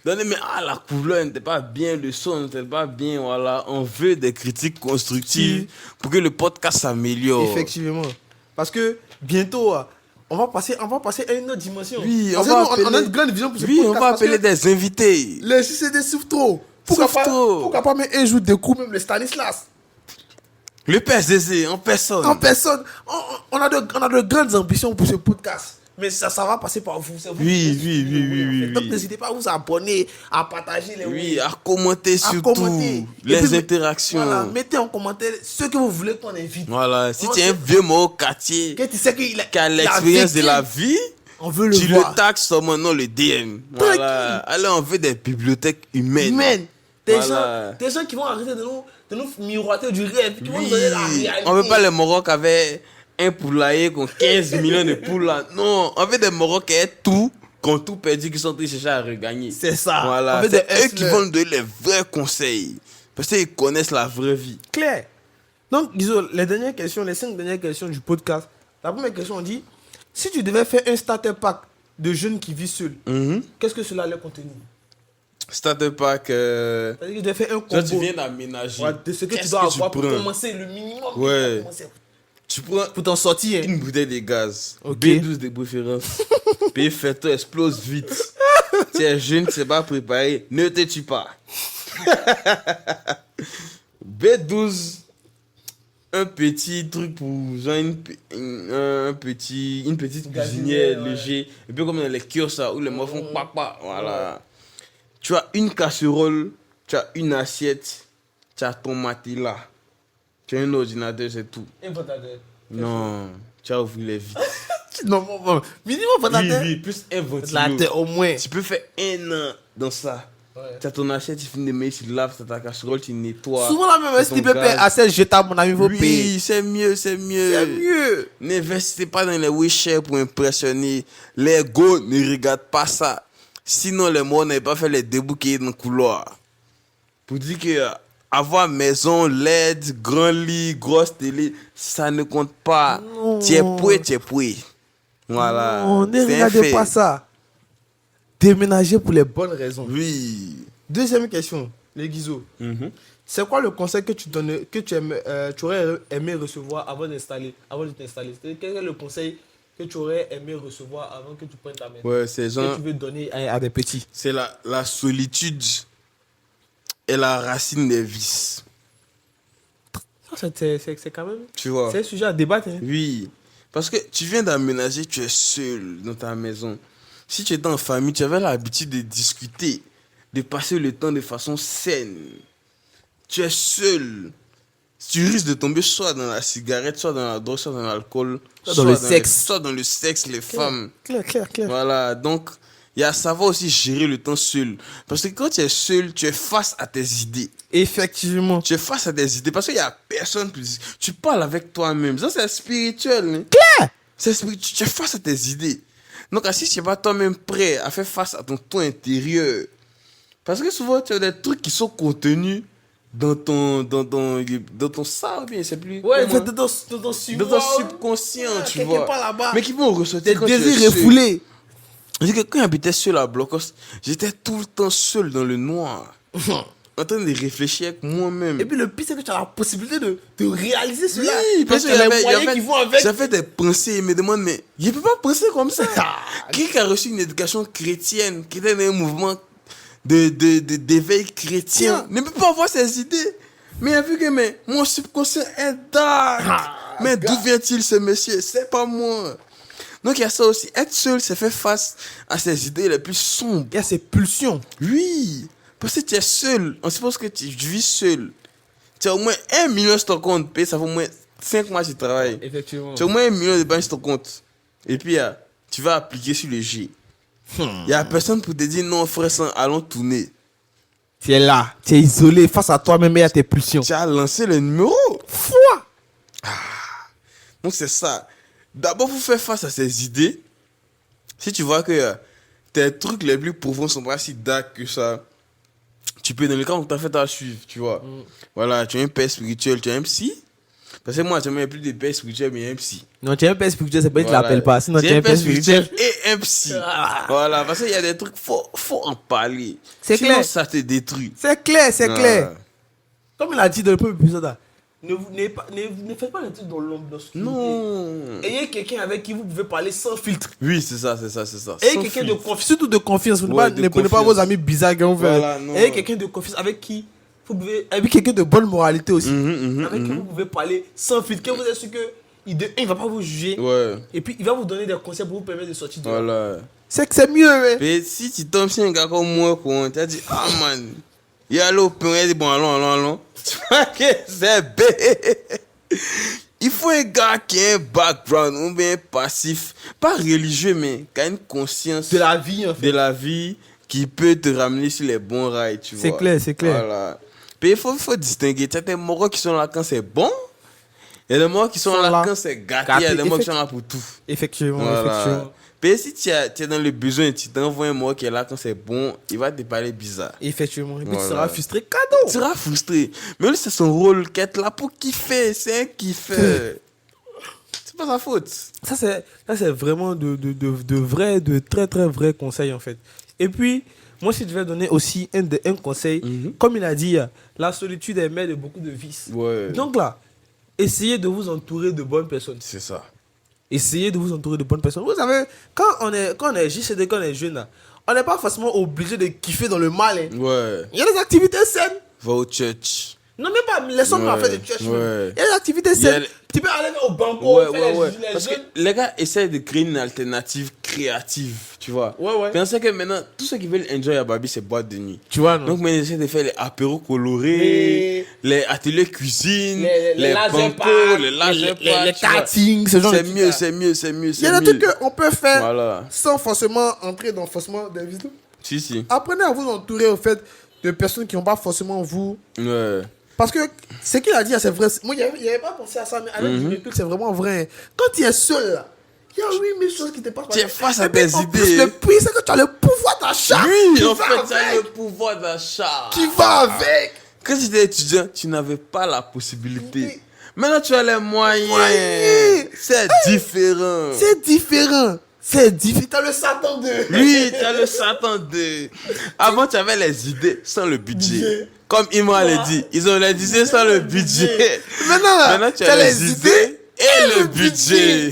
A: Donnez, mais la couleur n'était pas bien, le son n'était pas bien, voilà. On veut des critiques constructives pour que le podcast s'améliore.
B: Effectivement. Parce que bientôt, on va passer à une autre dimension.
A: Oui,
B: Parce
A: on va
B: que nous,
A: appeler...
B: on a une grande vision pour ce
A: Oui,
B: podcast.
A: on va
B: parce
A: appeler
B: que
A: des invités.
B: les JCD souffrent trop. Pourquoi pas mettre un jour de coup, même le Stanislas
A: Le PSDC, en personne.
B: en personne. On a de grandes ambitions pour ce podcast. Mais ça va passer par vous. C'est vous
A: Oui,
B: qui
A: oui,
B: décidez,
A: oui,
B: en
A: oui,
B: fait. Donc
A: oui.
B: n'hésitez pas à vous abonner, à partager les
A: Oui, à commenter surtout.
B: commenter. Et
A: Les
B: puis,
A: interactions.
B: Voilà, mettez en commentaire ce que vous voulez qu'on invite.
A: Voilà, si
B: On
A: tu es un
B: sait-
A: vieux mot au quartier
B: Que tu sais qu'il
A: qui a l'expérience de la vie,
B: On veut le
A: tu
B: voir.
A: le taxes sur mon nom, le DM. Voilà. Allez, on veut des bibliothèques humaines.
B: Humaine.
A: Voilà.
B: Des gens qui vont arrêter de nous miroiter du rêve, qui vont nous
A: Oui.
B: donner la réalité.
A: On veut pas les Maroc avec un poulailler qui ont 15 millions de poules là. Non, on veut des Maroc qui aient tout, qui ont tout perdu, qui sont en train de chercher à regagner.
B: C'est ça.
A: Voilà.
B: On veut
A: C'est
B: des
A: eux qui
B: hustlers.
A: vont nous donner les vrais conseils. Parce qu'ils connaissent la vraie vie.
B: Claire. Donc, Guizo, les 5 dernières questions du podcast. La première question, on dit, si tu devais faire un starter pack de jeunes qui vivent seuls, qu'est-ce que cela allait contenir?
A: Starter pack.
B: C'est-à-dire que tu devais faire un
A: Toi, tu
B: combo
A: viens d'aménager.
B: ouais, de ce que tu
A: Qu'est-ce
B: dois
A: que
B: avoir pour
A: prends?
B: commencer le minimum. que
A: Ouais.
B: tu dois commencer
A: Tu prends
B: pour t'en sortir. Hein.
A: une bouteille de gaz.
B: Ok.
A: B12 de préférence. Puis fais-toi explose vite. Tu es jeune, tu sais pas préparer. Ne te tue pas. B12, un petit truc pour genre une petite cuisinière
B: ouais.
A: léger. Un peu comme dans les kiosques ça, où les morts font papa. Voilà. Tu as une casserole, tu as une assiette, tu as ton matelas. Tu as un ordinateur, c'est tout.
B: Un ventilateur.
A: Non, tu as ouvert les vitres.
B: Non, bon. Minimum
A: Oui,
B: ventilateur.
A: oui, plus un ventilo.
B: Ventilateur, au moins.
A: Tu peux faire 1 an dans ça.
B: Ouais.
A: Tu as ton assiette, tu finis de mettre, tu laves, tu as ta casserole, tu nettoies.
B: Souvent, la même,
A: t'as
B: si
A: ton
B: tu peux
A: gaz.
B: payer assez jetable, mon ami, il faut payer.
A: Oui, c'est mieux.
B: C'est mieux.
A: N'investissez pas dans les wishers pour impressionner. Les go ne regardent pas ça. Sinon, les morts n'avaient pas fait les débouquets dans le couloir. Pour dire que avoir maison, LED, grand lit, grosse télé, ça ne compte pas.
B: Non.
A: Tu es poué. Voilà.
B: Non, ne
A: C'est un
B: regardez
A: fait.
B: pas ça. Déménager pour les bonnes raisons.
A: Oui.
B: Deuxième question, les Guizo. C'est quoi le conseil que tu aurais aimé recevoir avant de t'installer? Quel est le conseil que tu aurais aimé recevoir avant que tu prennes ta maison?
A: Ouais, c'est
B: Que
A: genre,
B: tu veux donner à des petits?
A: c'est la solitude est la racine des vices.
B: C'est quand même...
A: Tu vois?
B: C'est un sujet à débattre. Hein.
A: Oui. Parce que tu viens d'aménager, tu es seul dans ta maison. Si tu étais en famille, tu avais l'habitude de discuter, de passer le temps de façon saine. Tu es seul. Tu risques de tomber soit dans la cigarette, soit dans la drogue, soit dans l'alcool,
B: Soit dans le sexe.
A: soit dans le sexe, les femmes.
B: Clair.
A: Voilà, donc il y a savoir aussi gérer le temps seul. Parce que quand tu es seul, tu es face à tes idées.
B: Effectivement.
A: Tu es face à tes idées parce qu'il n'y a personne plus. Tu parles avec toi-même. Ça, c'est spirituel. Hein?
B: Clair.
A: C'est spirituel. Tu es face à tes idées. Donc, si tu n'es pas toi-même prêt à faire face à ton ton intérieur, parce que souvent, tu as des trucs qui sont contenus dans ton ça, ou bien c'est plus.
B: Ouais,
A: comment?
B: dans ton
A: Dans ton subconscient, tu
B: quelque
A: vois.
B: part là-bas.
A: Mais qui vont ressortir
B: Des
A: quand tu es
B: désirs
A: seul.
B: refoulés.
A: Je dis que quand j'habitais seul à Blocos, j'étais tout le temps seul dans le noir, en train de réfléchir avec moi-même.
B: Et puis le pire, c'est que tu as la possibilité de réaliser cela.
A: Oui, parce
B: qu'il y a les moyens qui vont avec.
A: J'avais des pensées, ils me demandent, mais je ne peux pas penser comme ça. Qui a reçu une éducation chrétienne, qui était dans un mouvement d'éveil chrétien, ne peut pas avoir ses idées. Mais il a vu que mon subconscient est dark. Mais d'où vient-il ce monsieur? C'est pas moi. Donc il y a ça aussi. Être seul, c'est faire face à ses idées les plus sombres.
B: Il y a ces pulsions.
A: Oui, parce que tu es seul. On suppose que tu vis seul. Tu as au moins 1 million sur ton compte payé, ça fait au moins 5 mois que tu travailles.
B: Effectivement.
A: Tu as au moins 1 million de banques sur ton compte. Et puis, tu vas appliquer sur le G. Il n'y a personne pour te dire non, frère, allons tourner.
B: Tu es là, tu es isolé face à toi-même et à tes pulsions.
A: Tu as lancé le numéro.
B: Foi.
A: Donc, c'est ça. D'abord, pour faire face à ces idées, si tu vois que tes trucs les plus profonds sont pas si dark que ça, tu peux, dans le cas où tu as fait à suivre, tu vois. Voilà, tu as un père spirituel, tu as un psy. Parce que moi, je n'ai plus de père spirituel, mais un psy.
B: Non, tu es un père spirituel, c'est pas que tu
A: Voilà.
B: l'appelles pas. Sinon, tu es un père spirituel.
A: et un psy. Voilà, parce qu'il y a des trucs, faut en parler.
B: C'est
A: Sinon,
B: clair.
A: ça te détruit.
B: C'est clair, c'est
A: Ah.
B: clair. Comme il a dit dans le premier épisode, là, ne faites pas les trucs dans l'ombre, dans l'obscurité.
A: Non.
B: Ayez quelqu'un avec qui vous pouvez parler sans filtre.
A: Oui, c'est ça.
B: Ayez
A: Sans
B: quelqu'un de
A: filtre.
B: confiance, surtout de confiance. Vous
A: Ouais,
B: ne prenez pas
A: confiance.
B: vos amis bizarres qui ont fait.
A: Voilà, non.
B: Ayez quelqu'un de confiance avec qui vous pouvez. Avec quelqu'un de bonne moralité aussi.
A: Mhm,
B: Avec qui vous pouvez parler sans filtre. Que vous êtes sûr que il ne va pas vous juger.
A: Ouais,
B: Et puis il va vous donner des conseils pour vous permettre de sortir de là.
A: voilà.
B: C'est que c'est mieux, ouais.
A: Mais si tu tombes sur un gars comme moi, tu as dit, ah man, il y a l'open, il dit, bon, allons. Tu vois que c'est bête. Il faut un gars qui a un background, ou bien passif, pas religieux, mais qui a une conscience
B: De la vie, en fait.
A: de la vie qui peut te ramener sur les bons rails, tu vois.
B: C'est clair, c'est clair.
A: Voilà. Puis il faut distinguer. Tu as des moraux qui sont là quand c'est bon, il y a des moraux qui sont là quand c'est gâté, il y a des moraux qui sont là pour tout.
B: Effectivement,
A: Voilà.
B: effectivement.
A: Puis si tu es dans le besoin, tu t'envoies un mort qui est là quand c'est bon, il va te parler bizarre.
B: Effectivement. Et puis
A: Voilà.
B: tu seras frustré. Cadeau.
A: Tu seras frustré. Mais lui, c'est son rôle qu'être là pour kiffer. C'est un kiffeur. C'est pas sa faute.
B: Ça, c'est vraiment de très, très vrais conseils, en fait. Et puis, moi, si je vais donner aussi un conseil, comme il a dit, la solitude est mère de beaucoup de vices.
A: Ouais.
B: Donc là, essayez de vous entourer de bonnes personnes.
A: C'est ça.
B: Essayez de vous entourer de bonnes personnes. Vous savez, quand on est JCD, quand on est jeune, là, on n'est pas forcément obligé de kiffer dans le mal. Hein.
A: Ouais.
B: Il y a des activités saines.
A: Va au church.
B: Non, mais pas, laissons-nous en
A: Ouais,
B: faire des church.
A: ouais.
B: Il y a des activités
A: Il y a
B: saines.
A: les-
B: Tu peux aller au banco, faire les
A: Parce que
B: jeunes.
A: les gars essayent de créer une alternative créative, tu vois.
B: Ouais.
A: Pensez que maintenant, tous ceux qui veulent enjoy à Babi, c'est boîte de nuit.
B: Tu vois, non?
A: Donc, maintenant, ils essaient de faire les apéros colorés, les ateliers cuisine, les
B: laser
A: bancos,
B: parks,
A: les laser
B: les
A: parks, tu vois.
B: karting, ce genre de
A: C'est
B: trucs
A: mieux,
B: là.
A: c'est mieux, c'est mieux.
B: Il y a des trucs qu'on peut faire
A: Voilà.
B: sans forcément entrer dans forcément des vidéos.
A: Si.
B: Apprenez à vous entourer au fait de personnes qui n'ont pas forcément vous.
A: Ouais.
B: Parce que ce qu'il a dit, c'est vrai. Moi, il n'y avait pas pensé à ça, mais avec du recul, c'est vraiment vrai. Quand tu es seul, là, il y a 8000 choses qui te passent par
A: Tu
B: la
A: es face à
B: Et puis,
A: tes
B: en plus,
A: idées.
B: le pire, c'est que tu as le pouvoir d'achat.
A: Oui,
B: qui
A: en
B: va
A: fait, tu as
B: avec,
A: le pouvoir d'achat.
B: qui va avec.
A: Quand tu étais étudiant, tu n'avais pas la possibilité.
B: Oui.
A: Maintenant, tu as les moyens.
B: Moyens.
A: C'est différent.
B: C'est différent. C'est difficile. T'as le Satan 2.
A: Oui, tu as le Satan 2. Avant, tu avais les idées sans le budget. Comme Imran l'a dit, ils ont les idées sans le budget.
B: Maintenant,
A: tu as les idées et le budget.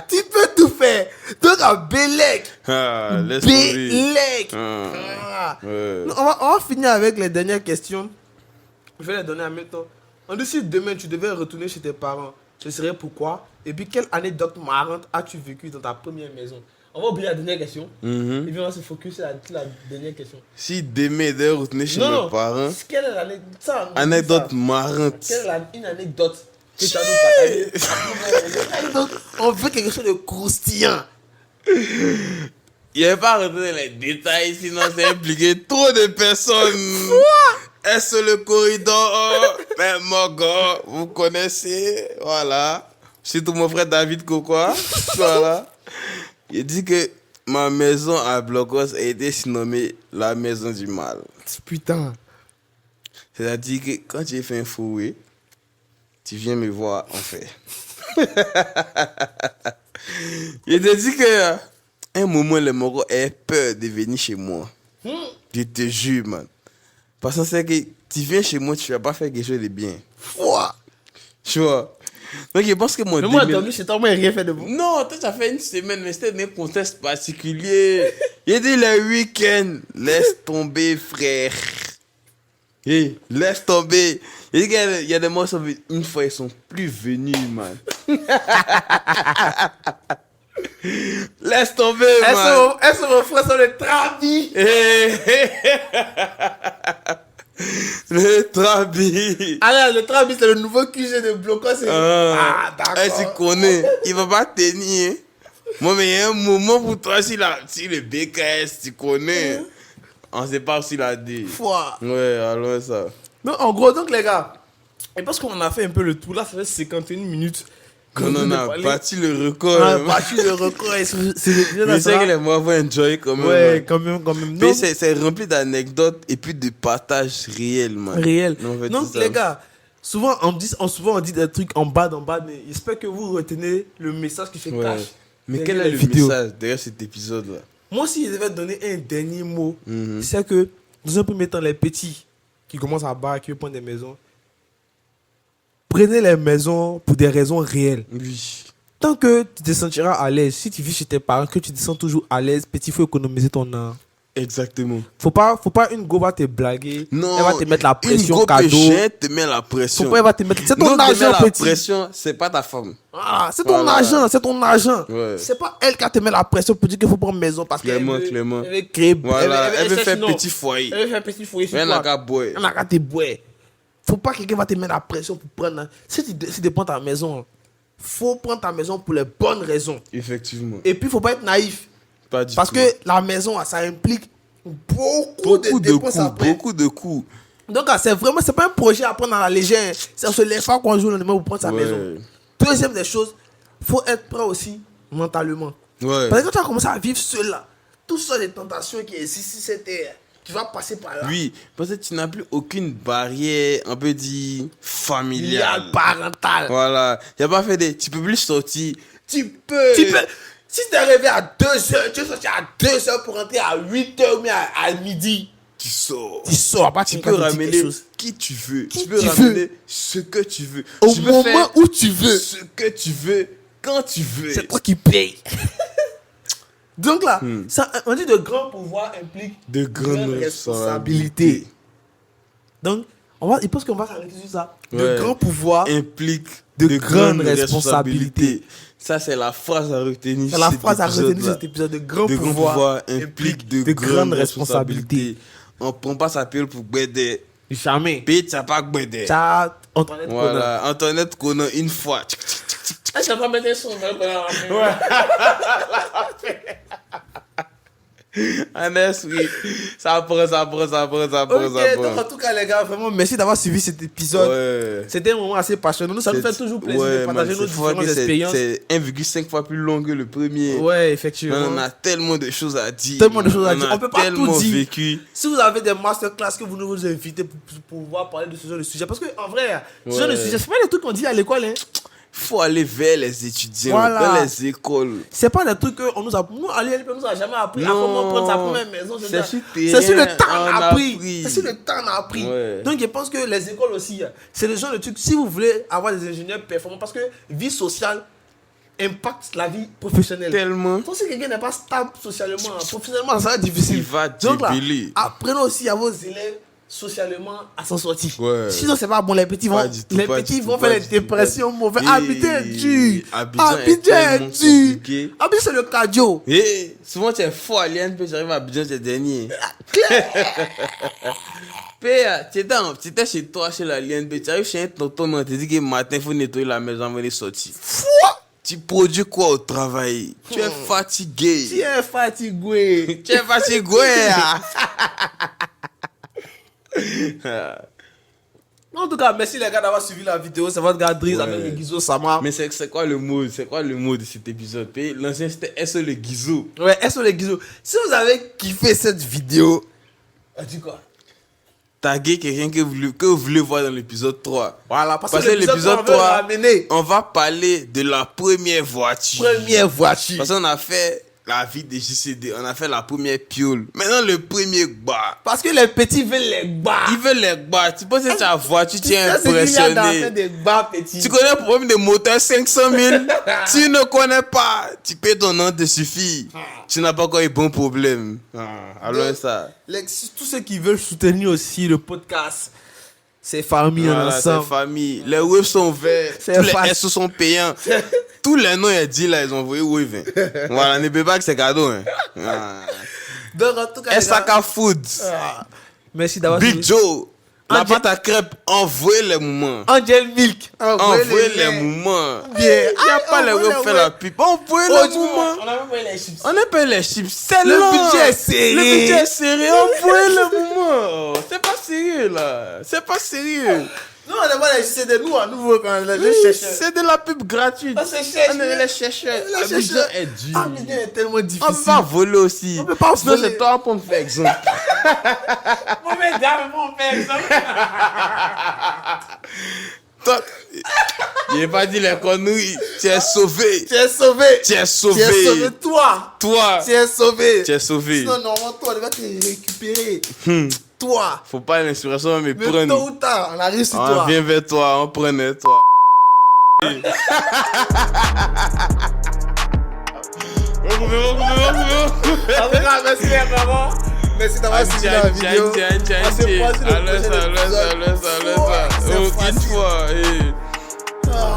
B: Tu peux tout faire. Donc, à Bélec.
A: Ah, laisse tomber.
B: Bélec.
A: Ah,
B: Ah.
A: ouais.
B: On va finir avec les dernières questions. Je vais les donner en même temps. En dessous, demain, tu devais retourner chez tes parents. ce serait pourquoi. Et puis, quelle anecdote marrante as-tu vécu dans ta première maison? On va oublier la dernière question. Et puis, on va se focus sur la dernière question.
A: Si demain, d'ailleurs, retourner chez
B: Non,
A: mes
B: non.
A: parents,
B: Quelle est l'anecdote?
A: anecdote marrante.
B: Quelle est une anecdote que tu as nous partagée? On veut quelque chose de croustillant.
A: Il n'y avait pas à rentrer dans les détails, sinon c'est impliqué trop de personnes. Est-ce le corridor? Mais mon gars, vous connaissez, voilà. Surtout mon frère David Kokoa, voilà. Il dit que ma maison à Blocos a été surnommée la maison du mal.
B: Putain.
A: C'est-à-dire que quand j'ai fait un fouet, tu viens me voir en fait. Il te dit que un moment, le Moro a peur de venir chez moi. Je te jure, man. Parce que c'est que tu viens chez moi, tu vas pas faire quelque chose de bien.
B: Ouah.
A: Tu vois. Donc je pense que mon
B: Mais moi, dormi chez toi, moi, j'ai rien fait de bon.
A: Non, toi, ça fait une semaine, mais c'était un contexte particulier. Il dit le week-end, laisse tomber, frère. Hey, laisse tomber. Il dit qu'il y a des morts, une fois, ils sont plus venus, man. Laisse tomber, man.
B: Est-ce que mon frère sont les travis?
A: Le trabi.
B: Alors, le travis, c'est le nouveau QG de Bloco. D'accord.
A: Tu connais. Il va pas tenir. Moi, mais il y a un moment pour toi, si le BKS, tu connais. On sait pas s'il a dit.
B: Foi.
A: Ouais, alors ça.
B: Donc, en gros, donc, les gars, et parce qu'on a fait un peu le tour, là, ça fait 51 minutes.
A: On en a battu le record.
B: On a battu le record.
A: Mais c'est que les mois vont enjoy quand même.
B: Ouais, quand même.
A: Mais c'est rempli d'anecdotes et puis de partages réels, man.
B: Réel.
A: Non,
B: Donc, les gars, souvent on dit des trucs en bas, mais j'espère que vous retenez le message qui se cache.
A: Mais quel est le message derrière cet épisode-là?
B: Moi, si je devais donner un dernier mot, c'est que, dans un premier temps, les petits qui commencent à battre, qui veulent prendre des maisons, prenez les maisons pour des raisons réelles.
A: Oui.
B: Tant que tu te sentiras à l'aise, si tu vis chez tes parents, que tu te sens toujours à l'aise, petit, il faut économiser ton art.
A: Exactement.
B: Faut pas une go va te blaguer.
A: Non.
B: Elle va te mettre la pression
A: une
B: cadeau.
A: Te met la pression.
B: Faut pas, elle va te mettre. C'est ton argent,
A: la
B: petit.
A: pression, c'est pas ta femme.
B: Ah, c'est ton argent, c'est ton argent.
A: Ouais.
B: C'est pas elle qui te met la pression pour dire qu'il faut prendre maison parce qu'elle
A: Clément.
B: Elle veut créer.
A: Voilà, elle veut faire
B: sinon,
A: petit foyer.
B: Elle veut faire petit foyer.
A: Elle n'a qu'à boire.
B: Elle n'a qu'à te boire. Faut pas que quelqu'un va te mettre la pression pour prendre. Si tu prends ta maison, faut prendre ta maison pour les bonnes raisons.
A: Effectivement.
B: Et puis, faut pas être naïf.
A: Pas du
B: Parce
A: tout.
B: que la maison, ça implique beaucoup de dépenses après.
A: Beaucoup de coûts.
B: Donc, c'est pas un projet à prendre à la légère. C'est se lève pas qu'on joue le numéro pour prendre sa maison. Deuxième des choses, faut être prêt aussi mentalement.
A: Ouais.
B: Parce que quand tu vas commencer à vivre seul là, toutes sortes de tentations qui existent sur cette terre, tu vas passer par là.
A: Oui, parce que tu n'as plus aucune barrière, on peut dire, familiale.
B: Parentale.
A: Voilà. Il n'y a pas fait des... Tu peux plus sortir. Tu peux.
B: Si tu es arrivé à 2h, tu es sorti à 2h pour rentrer à 8h ou bien à midi.
A: Tu sors.
B: Tu sors. Pas
A: Tu peux ramener qui tu veux. Tu peux
B: tu
A: ramener
B: veux.
A: ce que tu veux.
B: Au
A: tu peux
B: moment
A: faire
B: où tu veux.
A: ce que tu veux, quand tu veux.
B: C'est toi qui payes. Donc là, ça, on dit de grands pouvoirs implique
A: de grandes
B: responsabilités. Donc, je pense qu'on va s'arrêter sur ça.
A: Ouais.
B: De grands pouvoirs
A: implique
B: de grandes responsabilités.
A: Ça, c'est la phrase à retenir.
B: C'est la phrase à retenir sur cet épisode. De grands pouvoirs
A: implique de grandes responsabilités. On ne prend pas sa pile pour Bédé.
B: Jamais.
A: Puis tu n'as pas Bédé.
B: Ça, Antoinette Conan.
A: Voilà, Antoinette Conan une fois.
C: Ah, je vais pas mettre son nom.
A: Anes, oui. Ça prend.
B: Donc en tout cas, les gars, vraiment, merci d'avoir suivi cet épisode.
A: Ouais.
B: C'était un moment assez passionnant. Nous, ça nous fait toujours plaisir de partager nos différentes expériences.
A: C'est 1,5 fois plus long que le premier.
B: Ouais, effectivement.
A: On a tellement de choses à dire.
B: Tellement de choses à dire. On peut pas tout
A: tellement
B: dire.
A: vécu.
B: Si vous avez des masterclass que vous nous invitez pour pouvoir parler de ce genre de sujet. Parce qu'en vrai, ce genre de sujet, c'est pas des trucs qu'on dit à l'école. Hein.
A: Faut aller vers les étudiants,
B: Voilà.
A: vers les écoles.
B: C'est pas des trucs qu'on nous a. Nous, à l'ILP, nous a jamais appris à comment prendre sa première maison.
A: C'est
B: sur le temps qu'on a appris. C'est sur le temps qu'on a appris.
A: Ouais.
B: Donc, je pense que les écoles aussi, c'est le genre de trucs. Si vous voulez avoir des ingénieurs performants, parce que vie sociale impacte la vie professionnelle.
A: Tellement.
B: Donc, si quelqu'un n'est pas stable socialement, professionnellement, ça va être difficile.
A: Il va
B: Donc là,
A: débiler.
B: apprenez aussi à vos élèves socialement à s'en sortir.
A: Ouais.
B: Sinon, c'est pas bon. Les petits
A: Pas du tout,
B: les
A: pas
B: petits
A: du
B: vont
A: tout,
B: faire
A: pas
B: des
A: du tout,
B: dépressions
A: pas du
B: mauvaises.
A: tout.
B: Abidjan est dur.
A: Abidjan est
B: Abidjan est
A: tellement
B: dur.
A: compliqué.
B: Abidjan, c'est le cardio.
A: Et souvent tu es fort à l'INP, j'arrive à Abidjan, c'est dernier. Père, tu étais chez toi, chez la LNB, tu arrives chez un tonton, on te dit que le matin, il faut nettoyer la maison avant de sortir. Tu produis quoi au travail? Tu es fatigué.
B: Tu es fatigué.
A: Tu es fatigué.
B: En tout cas, merci les gars d'avoir suivi la vidéo. C'est votre gars Driz avec le Guizo Sama.
A: Mais c'est quoi le mot? C'est quoi le mot de cet épisode? L'ancien c'était SO le Guizo.
B: Ouais, est-ce les Guizo? Si vous avez kiffé cette vidéo, dis quoi?
A: Taguez quelqu'un que vous voulez voir dans l'épisode 3.
B: Voilà, parce que
A: l'épisode
B: 3,
A: 3,
B: ramener
A: on va parler de la première voiture.
B: première voiture.
A: Parce qu'on a fait la vie de JCD, on a fait la première piole. Maintenant, le premier bar.
B: Parce que les petits veulent les bars.
A: Ils veulent les bars. Tu penses que ta voiture, tu es
B: C'est ce qu'il y a dans
A: impressionné.
B: faire des bars petits.
A: Tu connais le problème des moteurs 500 000. Tu ne connais pas. Tu payes ton nom, te suffit. Tu n'as pas encore eu bon problème. Alors ça.
B: Tous ceux qui veulent soutenir aussi le podcast, c'est famille
A: Voilà, c'est
B: ensemble.
A: famille. Les waves sont verts.
B: C'est
A: Tous les
B: facile.
A: SO sont payants. Tous les noms, ils disent là, ils ont envoyé wave. Voilà, ne paye pas que c'est cadeau. Hein.
B: Donc, en tout cas, les gars,
A: Esaka Foods.
B: merci d'avoir
A: Big
B: suivi.
A: Joe. La
B: Angel-
A: pâte à crêpes, envoyez les moments.
B: Angel Milk.
A: Envoyez les moments. Il
B: Bien.
A: n'y a pas les
B: envoyez
A: waves
B: les
A: faire la pub. Envoyez
B: Oh,
A: les
B: tu
A: moments.
C: On a même pas eu les chips.
A: On n'a pas les chips. C'est
B: Le
A: long.
B: budget est serré.
A: Le budget est serré. Envoyez les moments. C'est pas sérieux là. C'est pas sérieux.
B: Non, on n'a pas les c'est de nous à nouveau quand les
A: Oui,
B: chercheurs.
A: c'est de la pub gratuite.
B: Ah, c'est chercheur.
A: On est les chercheurs.
B: Les
A: Abidjan
B: chercheurs.
A: est dur.
B: Abidjan est tellement
A: On peut
B: difficile.
A: pas voler aussi.
B: On peut pas
A: Sinon,
B: voler.
A: c'est toi pour me faire exemple.
C: Mauvais gars, mon père, exemple.
A: Toi, il n'a pas dit les conneries. Tu es sauvé.
B: Tu es sauvé.
A: Tu es
B: Tu es
A: sauvé.
B: sauvé. Toi.
A: Toi,
B: Tu es sauvé.
A: tu es sauvé.
B: Sinon, normalement, toi, on va te récupérer. Toi.
A: Faut pas l'inspiration me
B: Mais tôt
A: prendre.
B: ou tard, on arrive sur
A: On
B: toi.
A: vient vers toi, on prenait toi.
B: En tout cas, merci les mamans. Merci d'avoir suivi la vidéo. On se voit sur le prochain épisode.
A: Aucune fois.
B: Ah,